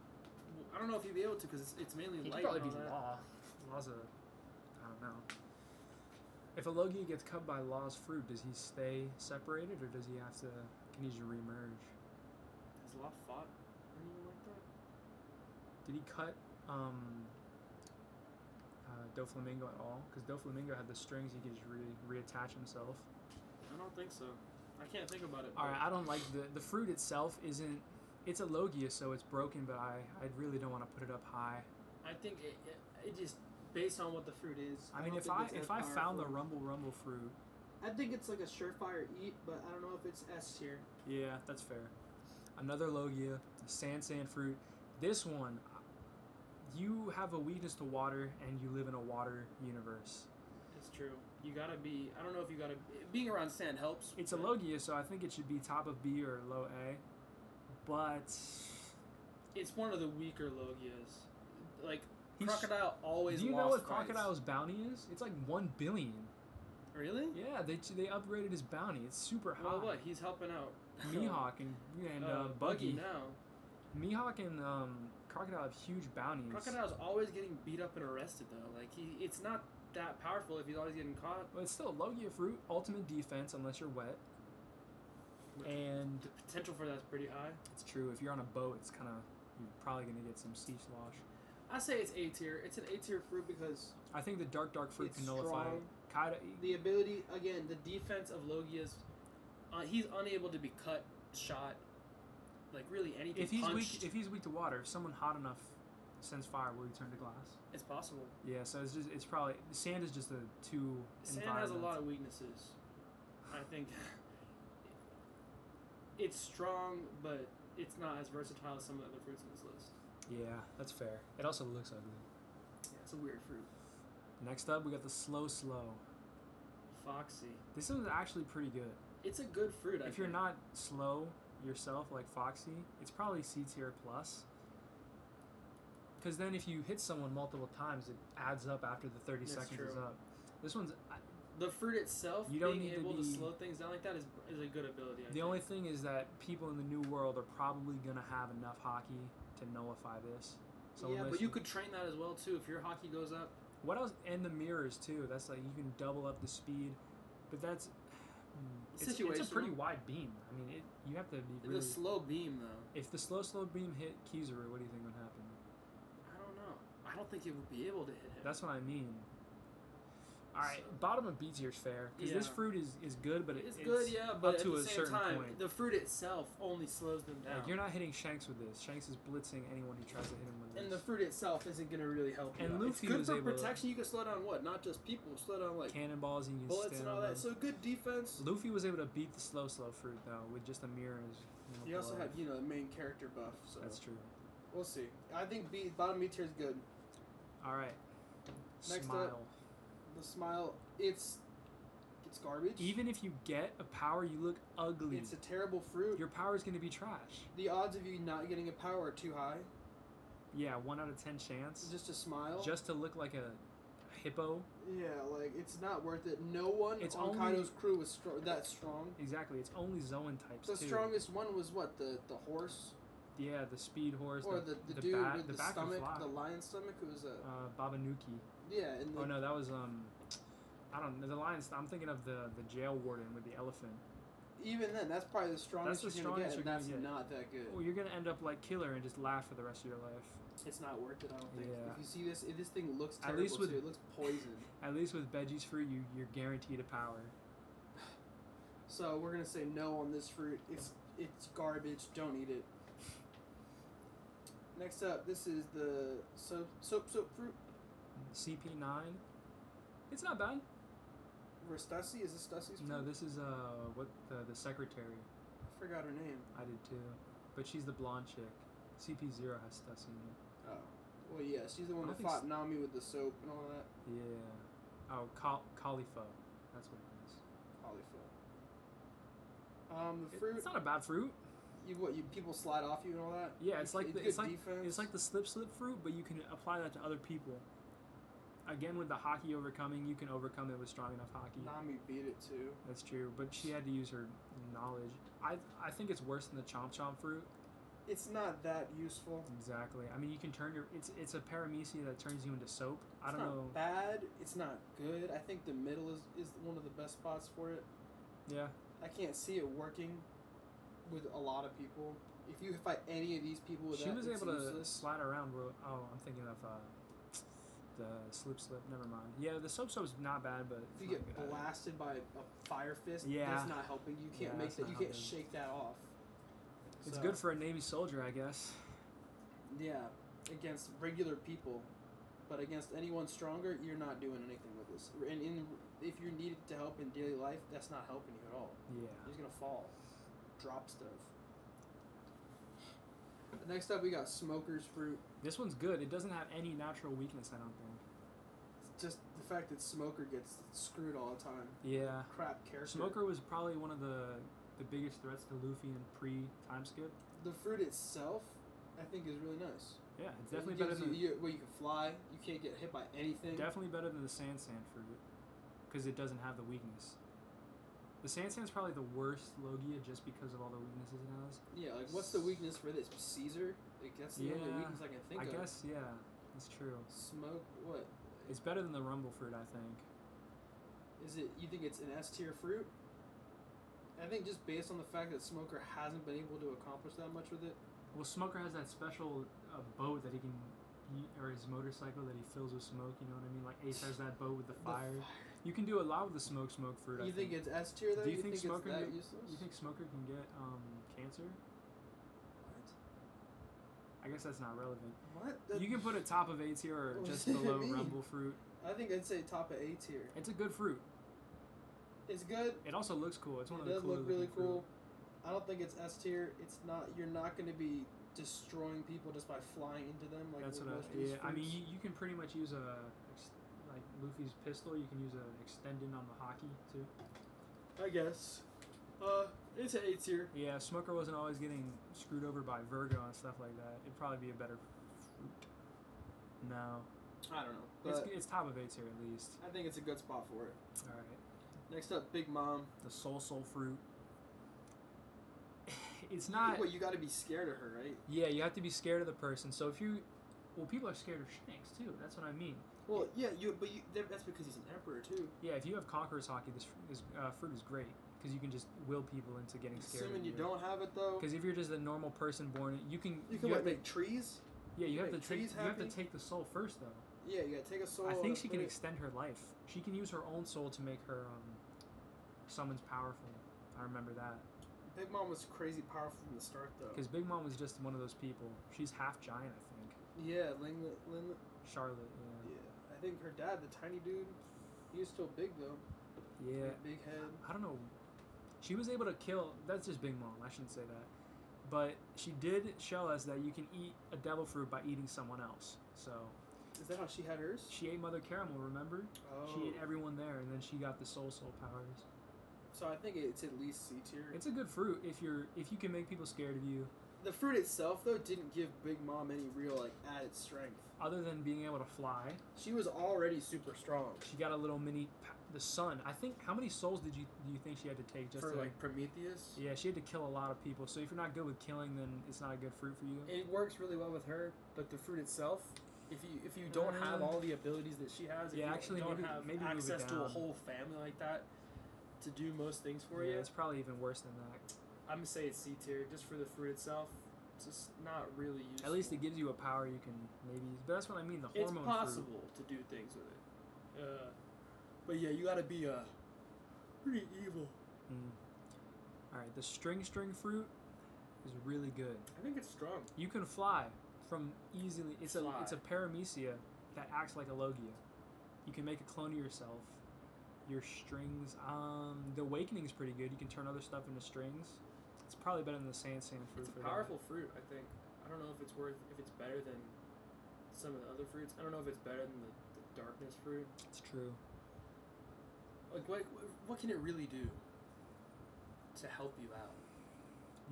I don't know if he'd be able to because it's mainly light. He could probably beat Law. Law's I don't know. If a Logia gets cut by Law's fruit, does he stay separated or does he have to... Can he just remerge? Has Law fought anyone like that? Did he cut Doflamingo at all? Because Doflamingo had the strings, he could just reattach himself. I don't think so. I can't think about it. Alright, I don't like the fruit itself isn't... It's a Logia, so it's broken, but I really don't want to put it up high. I think it just based on what the fruit is. I mean, if I found the Rumble fruit, I think it's like a surefire eat, but I don't know if it's S tier. Yeah, that's fair. Another Logia, the Sand fruit. This one, you have a weakness to water, and you live in a water universe. It's true. You gotta be. I don't know if you gotta. Being around sand helps. It's a Logia, so I think it should be top of B or low A. But it's one of the weaker Logias. Like Crocodile always. Do you know what Crocodile's bounty is? It's like 1 billion. Really? Yeah, they upgraded his bounty. It's super high. Well, what? He's helping out Mihawk and Buggy now. Mihawk and Crocodile have huge bounties. Crocodile's always getting beat up and arrested though. It's not that powerful if he's always getting caught. But it's still a Logia fruit, ultimate defense unless you're wet. And the potential for that's pretty high. It's true. If you're on a boat, it's you're probably gonna get some sea slosh. I say it's A tier. It's an A tier fruit because I think the dark fruit can nullify it. The ability again, the defense of Logia's, he's unable to be cut, shot, like really anything. If he's weak to water, if someone hot enough sends fire, will he turn to glass? It's possible. Yeah, so it's probably sand is just Sand has a lot of weaknesses. I think. It's strong, but it's not as versatile as some of the other fruits in this list. Yeah, that's fair. It also looks ugly. Yeah, it's a weird fruit. Next up, we got the Slow. Foxy. This one's actually pretty good. It's a good fruit, If you're not slow yourself, like Foxy, it's probably C tier plus. Because then if you hit someone multiple times, it adds up after the 30 seconds is up. This one's... The fruit itself, you don't being able to slow things down like that is a good ability. The only thing is that people in the new world are probably going to have enough hockey to nullify this. So yeah, but you could train that as well, too, if your hockey goes up. What else? And the mirrors, too. That's like, you can double up the speed. But that's... It's a pretty wide beam. I mean, you have to be really... The slow beam, though. If the slow beam hit Kizaru, what do you think would happen? I don't know. I don't think it would be able to hit him. That's what I mean. All right, bottom of B tier is fair because this fruit is good, but it's good, yeah. But up to at a the same certain time, point. the fruit itself only slows them down. Like, you're not hitting Shanks with this. Shanks is blitzing anyone who tries to hit him with this. And the fruit itself isn't gonna really help you. And out. Luffy it's good was for able protection. You can slow down what? Not just people. Slow down like cannonballs and you can bullets stand and all on that. them. So good defense. Luffy was able to beat the slow fruit though with just a mirror in his. He also had the main character buff. So that's true. We'll see. I think bottom B tier is good. All right. Next Smile. up, the smile. It's garbage. Even if you get a power, you look ugly. It's a terrible fruit. Your power is going to be trash. The odds of you not getting a power are too high. Yeah, 1 out of 10 chance. Just a smile. Just to look like a hippo. Yeah, like it's not worth it. No one on Kaido's crew was that strong. Exactly. It's only Zoan types. The strongest one was what? The horse. Yeah, the speed horse. Or the dude with the stomach, the lion stomach, who was a Babanuki. Yeah. And oh no, that was I don't know, the lions. I'm thinking of the jail warden with the elephant. Even then, that's probably the strongest you're gonna get, and that's not that good. Well, you're gonna end up like Killer and just laugh for the rest of your life. It's not worth it, I don't think. Yeah. If you see this, this thing looks terrible too. It looks poison. At least with Veggie's fruit, you're guaranteed a power. So we're gonna say no on this fruit. It's garbage. Don't eat it. Next up, this is the soap fruit. CP9. It's not bad. Stussy? Is this Stussy's fruit? No, this is the secretary. I forgot her name. I did too, but she's the blonde chick. CP0 has Stussy in it. Oh, well, yeah, she's the one that fought Nami with the soap and all that. Yeah. Oh, Caulifo. That's what it is. Caulifo. The fruit. It's not a bad fruit. People slide off you and all that? Yeah, it's like defense. It's like the slip fruit, but you can apply that to other people. Again, with the hockey overcoming, you can overcome it with strong enough hockey. Nami beat it too. That's true, but she had to use her knowledge. I think it's worse than the Chomp fruit. It's not that useful. Exactly. I mean, you can turn it's a paramecia that turns you into soap. I don't know. It's not bad. It's not good. I think the middle is one of the best spots for it. Yeah. I can't see it working with a lot of people. If you fight any of these people with she was able to slide around. Oh, I'm thinking of the slip. Never mind. Yeah, the soap's not bad, but if you get blasted by a fire fist, yeah, that's not helping. You can't make that. You can't shake that off. It's good for a Navy soldier, I guess. Yeah, against regular people, but against anyone stronger, you're not doing anything with this. And if you're needed to help in daily life, that's not helping you at all. Yeah, you're just gonna fall, drop stuff. Next up, we got Smoker's fruit. This one's good. It doesn't have any natural weakness, I don't think. It's just the fact that Smoker gets screwed all the time. Yeah. Crap character. Smoker was probably one of the biggest threats to Luffy in pre-time skip. The fruit itself, I think, is really nice. Yeah, it's definitely better than... you can fly, you can't get hit by anything. Definitely better than the Sand fruit, because it doesn't have the weakness. The Sand's probably the worst Logia just because of all the weaknesses it has. Yeah, like what's the weakness for this? Caesar? Like that's the only weakness I can think of. I guess, yeah, that's true. Smoke, what? It's better than the Rumble fruit, I think. Is it? You think it's an S tier fruit? I think just based on the fact that Smoker hasn't been able to accomplish that much with it. Well, Smoker has that special boat that he can, or his motorcycle that he fills with smoke. You know what I mean? Like Ace has that boat with the fire. You can do a lot with the smoke fruit. You think it's S tier though? Do you think Smoker? It's that useless? You think Smoker can get cancer? What? I guess that's not relevant. What? You can put it top of A tier or just below Rumble fruit. I think I'd say top of A tier. It's a good fruit. It's good. It also looks cool. It's one of the It does look really cool. Fruit. I don't think it's S tier. It's not. You're not going to be destroying people just by flying into them. Like that's what I mean, you can pretty much use like Luffy's pistol. You can use an extended on the hockey too. I guess. It's an A tier. Yeah, Smoker wasn't always getting screwed over by Virgo and stuff like that. It'd probably be a better fruit. No. I don't know. But it's top of A tier at least. I think it's a good spot for it. All right. Next up, Big Mom. The soul fruit. It's not... Well, you got to be scared of her, right? Yeah, you have to be scared of the person. So if you... Well, people are scared of Shanks, too. That's what I mean. Well, yeah, that's because he's an emperor, too. Yeah, if you have Conqueror's Haki, this fruit is great. Because you can just will people into getting scared. Assuming you don't have it, though. Because if you're just a normal person born... You can make trees? Yeah, you have to take the soul first, though. Yeah, you gotta take a soul. I think and she put can it- extend her life. She can use her own soul to make her summons powerful. I remember that. Big Mom was crazy powerful from the start, though. Because Big Mom was just one of those people. She's half giant, I think. Yeah, Charlotte, Yeah, I think her dad, the tiny dude, he was still big though. yeah. Like, big head. I don't know. She was able to kill. That's just Big Mom. I shouldn't say that. But she did show us that you can eat a devil fruit by eating someone else. So Is that how she had hers? she ate Mother Caramel, remember? Oh. She ate everyone there, and then she got the soul powers. So I think it's at least C tier. It's a good fruit if you can make people scared of you. The fruit itself though didn't give Big Mom any real like added strength. Other than being able to fly, She was already super strong. she got a little mini. The sun. I think. How many souls do you think she had to take just For to like Prometheus. Yeah, she had to kill a lot of people. So if you're not good with killing, then it's not a good fruit for you. It works really well with her, but the fruit itself, if you don't have all the abilities that she has, if Yeah, you actually, don't maybe have move it access to a down. whole family like that to do most things for Yeah, you, it's probably even worse than that. I'm gonna say it's C tier just for the fruit itself. It's just not really useful. At least it gives you a power you can maybe. But that's what I mean. The It's hormone possible to do things with it. But yeah, you gotta be pretty evil. fruit. All right, the string fruit is really good. I think it's strong. You can fly from easily. It's Fly. a paramecia that acts like a logia. You can make a clone of yourself. Your strings. The awakening is pretty good. You can turn other stuff into strings. It's probably better than the sand fruit. It's a for powerful fruit, I think. I don't know if it's better than some of the other fruits. I don't know if it's better than the darkness fruit. That. It's true. Like what can it really do to help you out?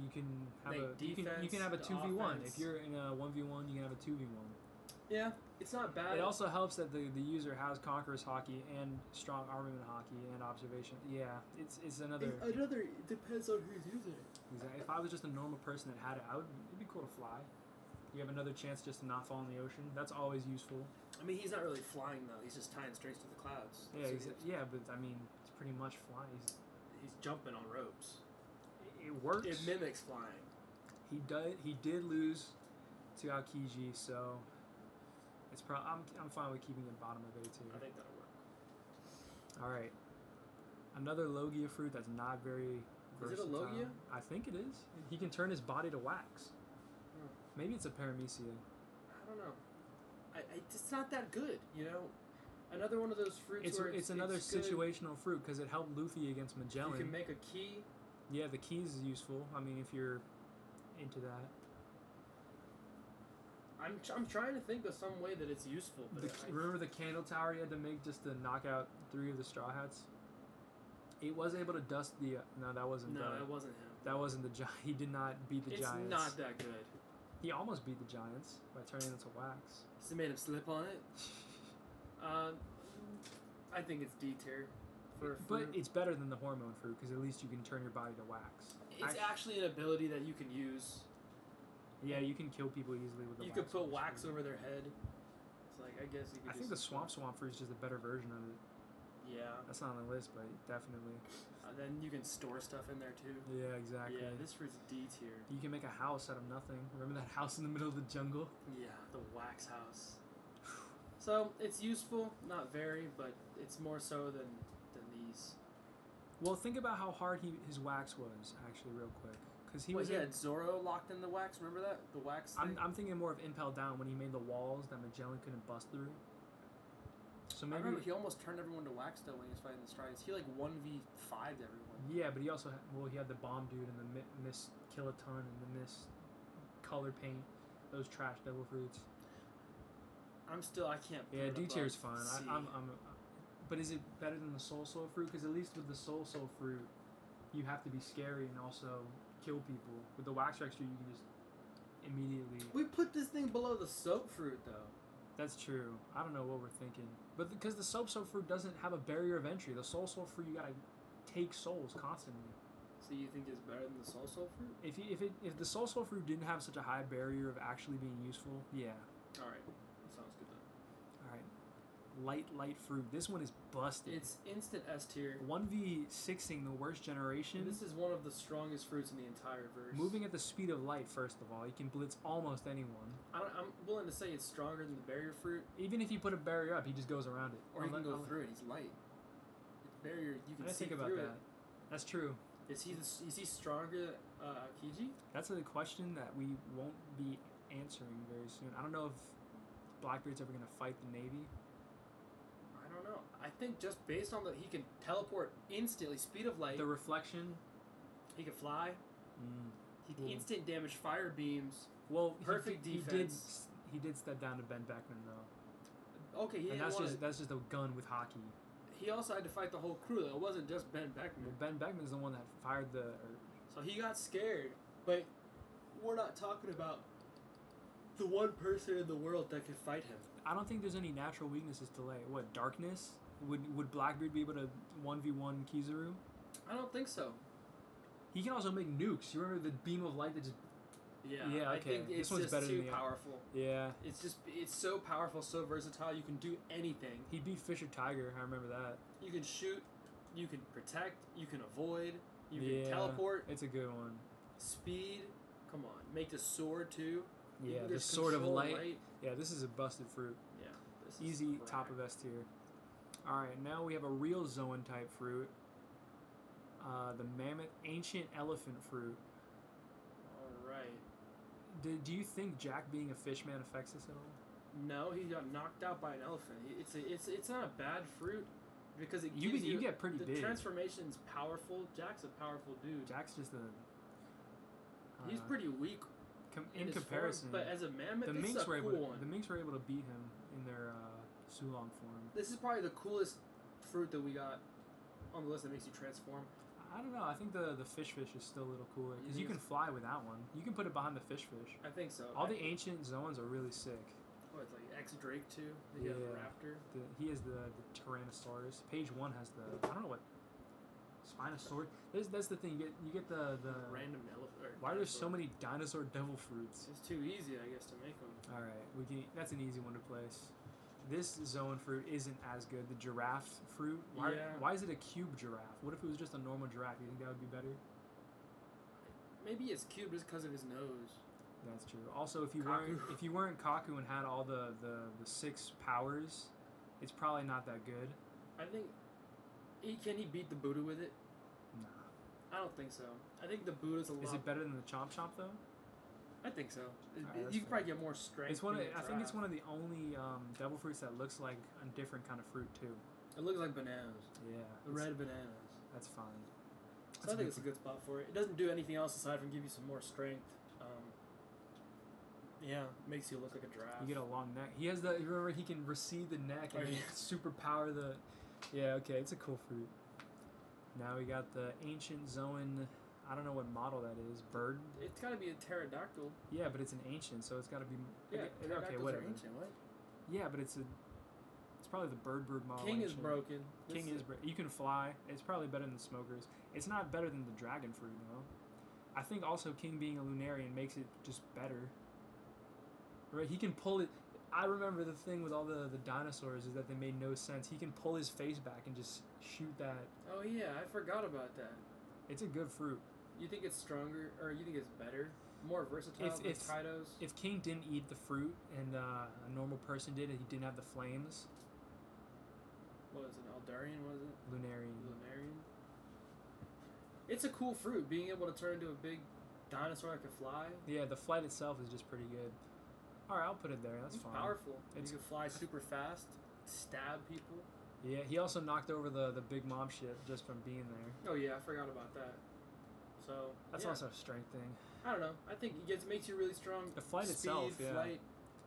You can have Make you can defense, have a the 2v1. offense. If you're in a 1v1, you can have a 2v1. Yeah, it's not bad. It also helps that the user has Conqueror's Hockey and Strong Armament Hockey and Observation. Yeah, it's another. It depends on who's using it. Exactly. If I was just a normal person that had it, it'd be cool to fly. You have another chance just to not fall in the ocean. That's always useful. I mean, he's not really flying though. He's just tying strings to the clouds. Yeah, So yeah, but I mean, it's pretty much flying. he's jumping on ropes. It works. It mimics flying. He did lose to Aokiji, so it's I'm fine with keeping it bottom of A tier. I think that'll work. All right. Another Logia fruit that's not very Is it a versatile. Logia? I think it is. He can turn his body to wax. Hmm. Maybe it's a Paramecia. I don't know. It's not that good, you know. Another one of those fruits It's where it's another good. situational fruit because it helped Luffy against Magellan. You can make a key. Yeah, the keys is useful. I mean, if you're into that. I'm trying to think of some way that it's useful. But Remember the candle tower he had to make just to knock out 3 of the Straw Hats? It was able to dust the... no, that wasn't no, the... it wasn't him. That wasn't the giant. He did not beat the It's Giants. not that good. He almost beat the Giants by turning into wax. Just made him slip on it. I think it's D tier. For a But fruit. it's better than the hormone fruit because at least you can turn your body to wax. It's actually an ability that you can use. Yeah, you can kill people easily with the You wax. could put fruit. wax over their head. It's like, I guess you could I think the swamp fruit is just a better version of it. Yeah. That's not on the list, but definitely. Then you can store stuff in there too. Yeah, exactly. Yeah, this fruit's D tier. You can make a house out of nothing. Remember that house in the middle of the jungle? Yeah, the wax house. So it's useful, not very, but it's more so than these. Well, think about how hard his wax was, actually, real quick. Because he What, was he in- had Zoro locked in the wax. Remember that? The wax thing? I'm thinking more of Impel Down when he made the walls that Magellan couldn't bust through. So I maybe remember he almost turned everyone to wax though when he was fighting the Strides. He like 1v5'd everyone. yeah, but he also he had the bomb dude and the Miss Kiloton and the Miss Color Paint, those trash devil fruits. I can't. put Yeah, it D tier is above fine. C. But is it better than the Soul fruit? Because at least with the Soul fruit, you have to be scary and also kill people. With the Wax Extra, you can just immediately. We put this thing below the soap fruit though. That's true. I don't know what we're thinking, but because the soap fruit doesn't have a barrier of entry, the soul fruit you gotta take souls constantly. So you think it's better than the soul fruit? If the soul fruit didn't have such a high barrier of actually being useful, yeah. All right, that sounds good then. All right. light fruit. This one is busted. It's instant S tier. 1v6ing the worst generation. This is one of the strongest fruits in the entire verse. Moving at the speed of light, first of all. He can blitz almost anyone. I'm willing to say it's stronger than the barrier fruit. Even if you put a barrier up, he just goes around it. Or he can go through it. He's light. It's barrier, you can see think about through that. it. That's true. Is he stronger than Kiji? That's a question that we won't be answering very soon. I don't know if Blackbeard's ever going to fight the Navy. I don't know. I think just based on he can teleport instantly, speed of light. The reflection. He can fly. He can instant damage fire beams. Well, perfect defense. He did step down to Ben Beckman though. Okay, and that's just a gun with hockey. He also had to fight the whole crew though. It wasn't just Ben Beckman. Well, Ben Beckman's the one that fired the. So he got scared, but we're not talking about the one person in the world that could fight him. I don't think there's any natural weaknesses to lay. What, darkness? Would Blackbeard be able to 1v1 Kizaru? I don't think so. He can also make nukes. You remember the beam of light that just... Yeah, okay. I think it's just too powerful. Yeah. It's so powerful, so versatile, you can do anything. He beat Fisher Tiger, I remember that. You can shoot, you can protect, you can avoid, you can teleport. It's a good one. Speed, come on. Make the sword too. Yeah, the sword of light. Yeah, this is a busted fruit. Yeah, this is easy top of S tier. Alright, now we have a real Zoan type fruit. The Mammoth Ancient Elephant Fruit. Alright. Do you think Jack being a fishman affects this at all? No, he got knocked out by an elephant. It's not a bad fruit because it you gives you get pretty big. The transformation's powerful. Jack's a powerful dude. Jack's just a... he's pretty weak in comparison. Form, but as a mammoth, the Minks were cool one. The Minks were able to beat him in their Sulong form. This is probably the coolest fruit that we got on the list that makes you transform. I don't know. I think the fish is still a little cooler because you can fly with that one. You can put it behind the fish. I think so. All the ancient Zoans are really sick. Oh, it's like X Drake too. He has the raptor. He has the Tyrannosaurus. Page 1 has the I don't know what Spinosaurus. That's the thing. You get the random elephant. Why are there so many dinosaur devil fruits? It's too easy, I guess, to make them. All right, that's an easy one to place. This Zoan fruit isn't as good. The giraffe fruit. Why is it a cube giraffe? What if it was just a normal giraffe? You think that would be better? Maybe it's cube just because of his nose. That's true. Also, if you weren't Kaku and had all the 6 powers, it's probably not that good. I think can he beat the Buddha with it? Nah. I don't think so. I think the Buddha's a lot. Is it better than the Chomp Chomp though? I think so. Right, you can probably get more strength. I think it's one of the only devil fruits that looks like a different kind of fruit too. It looks like bananas. Yeah. The red bananas. That's fine. So I think it's a good spot for it. It doesn't do anything else aside from give you some more strength. Yeah, makes you look like a giraffe. You get a long neck. He has you remember he can recede the neck and super power the. Yeah, okay, it's a cool fruit. Now we got the ancient Zoan. I don't know what model that is. Bird? It's got to be a pterodactyl. Yeah, but it's an ancient, so it's got to be... Yeah, okay, whatever. Are ancient, what? Yeah, but it's probably the Bird model. King is broken. King is broken. You can fly. It's probably better than Smokers. It's not better than the Dragon Fruit, though. I think also King being a Lunarian makes it just better. Right? He can pull it... I remember the thing with all the dinosaurs is that they made no sense. He can pull his face back and just shoot that. Oh, yeah, I forgot about that. It's a good fruit. You think it's stronger, or you think it's better? More versatile than Kaidos? If King didn't eat the fruit and a normal person did, and he didn't have the flames... What was it, Aldarian, was it? Lunarian. It's a cool fruit, being able to turn into a big dinosaur that can fly. Yeah, the flight itself is just pretty good. Alright, I'll put it there, that's fine. Powerful. You can fly super fast, stab people. Yeah, he also knocked over the Big Mom ship just from being there. Oh yeah, I forgot about that. So that's also a strength thing. I don't know. I think it makes you really strong. The flight itself, yeah. Flight.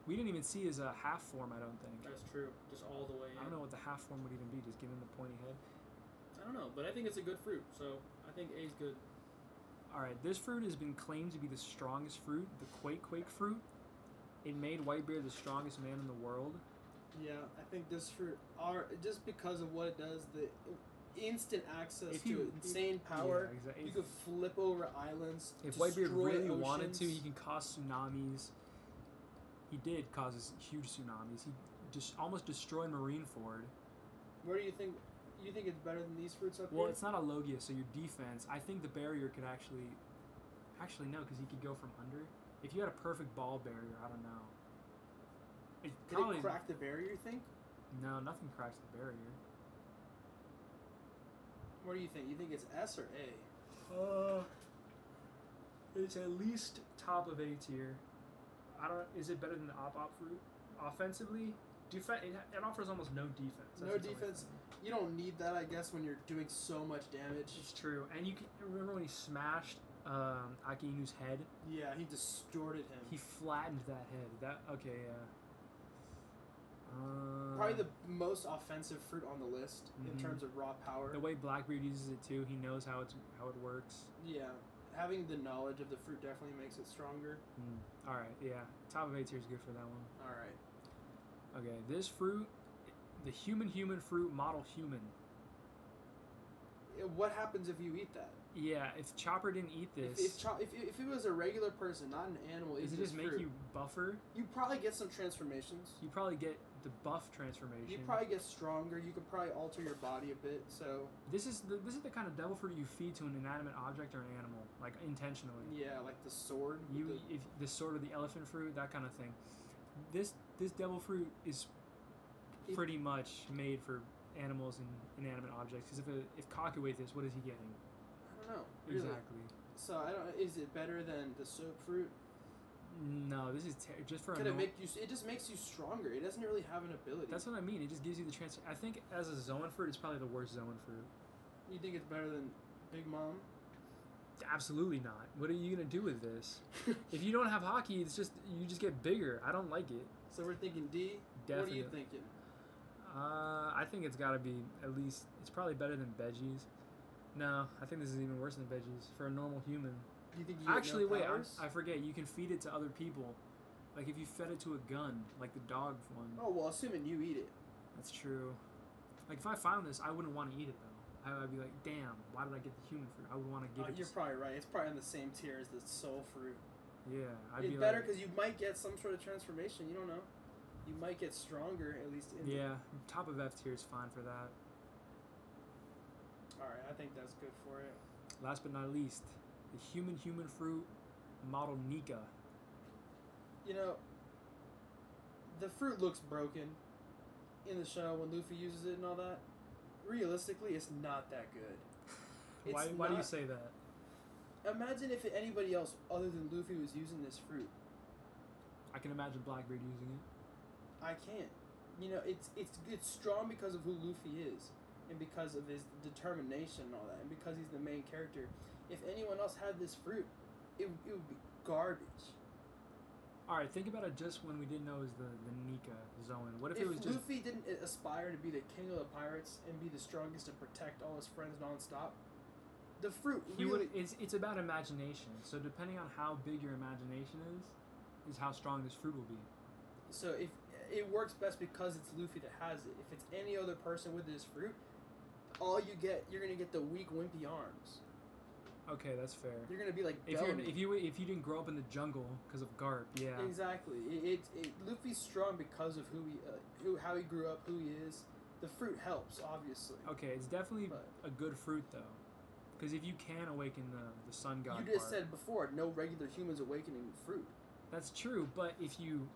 We didn't even see his half form, I don't think. That's true. Just all the way in. I don't know what the half form would even be, just give him the pointy head. I don't know, but I think it's a good fruit, so I think A's good. Alright, this fruit has been claimed to be the strongest fruit, the Quake fruit. It made Whitebeard the strongest man in the world. Yeah, I think this fruit just because of what it does, the instant access to insane power. Yeah, exactly. You could flip over islands. If Whitebeard really oceans. wanted to, he can cause tsunamis. He did cause this huge tsunamis. He just almost destroyed Marineford. Where do you think? You think it's better than these fruits up Well, here? it's not a Logia, so your defense. I think the barrier could actually no, because he could go from under. If you had a perfect ball barrier, I don't know. It Did probably it crack the barrier? You think? no, nothing cracks the barrier. What do you think? You think it's S or A? It's at least top of A tier. I don't. Is it better than the Op fruit? Offensively, it offers almost no defense. That's No its only defense. thing. You don't need that, I guess, when you're doing so much damage. It's true, and you can remember when he smashed Aki Inu's head. Yeah, he distorted him. He flattened that head. That okay, yeah. Probably the most offensive fruit on the list in Mhm. terms of raw power. The way Blackbeard uses it too, he knows how it works. Yeah, having the knowledge of the fruit definitely makes it stronger. All right, yeah, top of A tier is good for that one. All right. Okay, this fruit, the human fruit model human. What happens if you eat that? Yeah, if Chopper didn't eat this, If it was a regular person, not an animal, does eating it just this make fruit, you buffer? you probably get some transformations. You probably get the buff transformation. You probably get stronger. You could probably alter your body a bit. So This is the kind of devil fruit you feed to an inanimate object or an animal, like intentionally. yeah, like the sword. with You the- if the sword or the elephant fruit, that kind of thing. This devil fruit is It- pretty much made for animals and inanimate objects. Because if Kaku ate this, what is he getting? I don't know. Really. Exactly. So I don't. Is it better than the soap fruit? No, this is just for a Could it norm- make you? It just makes you stronger. It doesn't really have an ability. That's what I mean. It just gives you the chance. I think as a Zoan fruit, it's probably the worst Zoan fruit. You think it's better than Big Mom? Absolutely not. What are you gonna do with this? If you don't have hockey, it's just you just get bigger. I don't like it. So we're thinking D. Definitely. What are you thinking? I think it's got to be at least. It's probably better than veggies. No, I think this is even worse than veggies for a normal human. Do you think you get Actually, no wait. powers? I forget. You can feed it to other people. Like if you fed it to a gun, like the dog one. Oh well, assuming you eat it. That's true. Like if I found this, I wouldn't want to eat it though. I'd be like, damn, why did I get the human fruit? I would want to give it. You're probably right. It's probably on the same tier as the soul fruit. Yeah, I'd It's be better like, because you might get some sort of transformation. You don't know. You might get stronger at least. In yeah, top of F tier is fine for that. All right, I think that's good for it. Last but not least, the human fruit model Nika. You know, the fruit looks broken in the show when Luffy uses it and all that. Realistically, it's not that good. It's Why do you not- say that? Imagine if anybody else other than Luffy was using this fruit. I can imagine Blackbeard using it. I can't. You know, it's strong because of who Luffy is, and because of his determination and all that, and because he's the main character. If anyone else had this fruit, it would be garbage. All right, think about it. Just when we didn't know it was the Nika Zoan. What if it was just Luffy didn't aspire to be the king of the pirates and be the strongest and protect all his friends nonstop, the fruit he really. would? It's about imagination. So depending on how big your imagination is how strong this fruit will be. So if it works best because it's Luffy that has it. If it's any other person with this fruit, you're gonna get the weak, wimpy arms. Okay, that's fair. You're gonna be like If Bellamy. you didn't grow up in the jungle because of Garp, yeah. Exactly. Luffy's strong because of how he grew up, who he is. The fruit helps, obviously. Okay, it's definitely But- a good fruit though, because if you can awaken the sun god, You just part, said before, no regular humans awakening fruit. that's true. But if you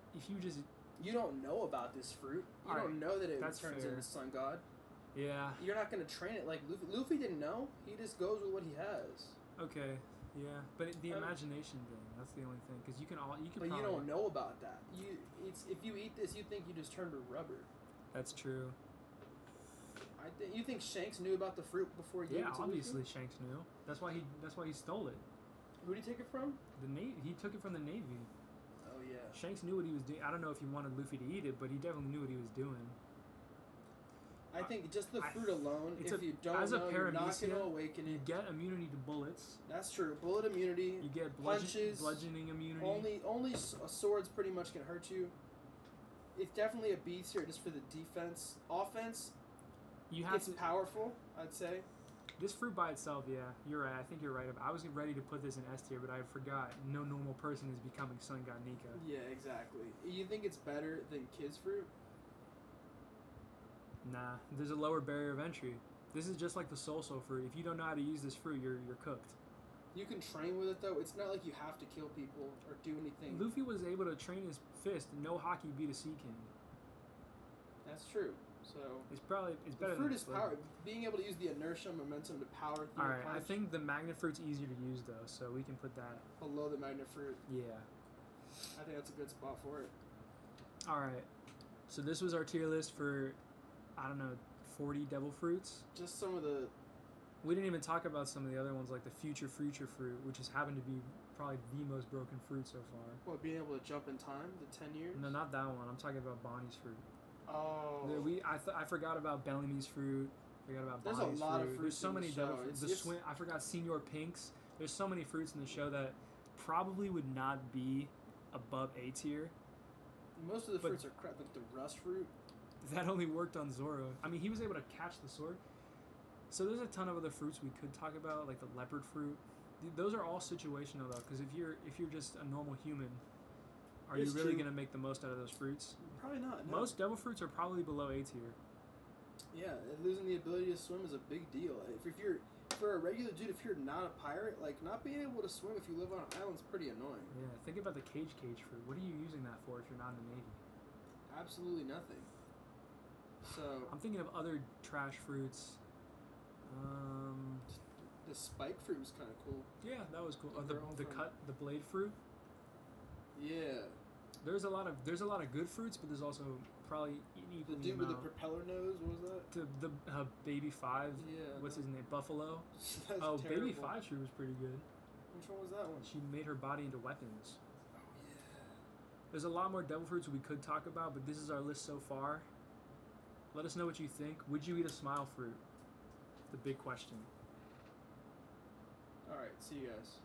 just You don't know about this fruit. You Alright, don't know that it that's turns fair. into sun god. yeah, You're not gonna train it like Luffy. Luffy didn't know. He just goes with what he has. okay, yeah. But the Um, imagination thing—that's the only thing. Because you can But probably, you don't know about that. If you eat this, you think you just turned to rubber. That's true. You think Shanks knew about the fruit before he gave Yeah, it to obviously Luffy? Shanks knew. That's why he stole it. Who did he take it from? The Navy. He took it from the Navy. Oh yeah. Shanks knew what he was doing. I don't know if he wanted Luffy to eat it, but he definitely knew what he was doing. I think just the I- fruit alone, it's if a- you don't as a know, you're not Paramecia, gonna awaken You it. get immunity to bullets. That's true. Bullet immunity. You get Punches. bludgeoning immunity. Only swords pretty much can hurt you. It's definitely a B tier just for the defense. Offense, You have it's to. powerful. I'd say. This fruit by itself, yeah, you're right. I think you're right. I was ready to put this in S tier, but I forgot. No normal person is becoming Sun God Nika. Yeah, exactly. You think it's better than kids fruit? Nah, there's a lower barrier of entry. This is just like the Soul fruit. If you don't know how to use this fruit, you're cooked. You can train with it though. It's not like you have to kill people or do anything. Luffy was able to train his fist. No Haki beat a Sea King. That's true. So it's better. The fruit than is power. Being able to use the inertia momentum to power through. All right, I think the magnet fruit's easier to use though, so we can put that below the magnet fruit. Yeah. I think that's a good spot for it. All right. So this was our tier list for, I don't know, 40 devil fruits. Just some of the. We didn't even talk about some of the other ones like the future fruit, which has happened to be probably the most broken fruit so far. What, being able to jump in time, the 10 years? No, not that one. I'm talking about Bonnie's fruit. Oh. I forgot about Bellamy's fruit. Forgot about There's Bonnie's a lot fruit. of fruits. There's so in many the show. devil. I forgot Senor Pink's. There's so many fruits in the show that probably would not be above A tier. Most of the fruits are crap, like the rust fruit. That only worked on Zoro. I mean, he was able to catch the sword. So there's a ton of other fruits we could talk about, like the leopard fruit. Those are all situational though, because if you're just a normal human, are you really gonna make the most out of those fruits? Probably not. No. Most devil fruits are probably below A tier. Yeah, losing the ability to swim is a big deal. If you're for a regular dude, if you're not a pirate, like not being able to swim if you live on an island is pretty annoying. Yeah, think about the cage fruit. What are you using that for if you're not in the Navy? Absolutely nothing. So I'm thinking of other trash fruits. The spike fruit was kind of cool. Yeah, that was cool. The blade fruit. Yeah. There's a lot of good fruits, but there's also probably an equal The dude amount. with the propeller nose, what was that? The Baby 5. Yeah. What's his name? Buffalo. That's Oh, terrible. Baby 5 fruit was pretty good. Which one was that one? She made her body into weapons. Oh yeah. There's a lot more devil fruits we could talk about, but this is our list so far. Let us know what you think. Would you eat a smile fruit? The big question. All right. See you guys.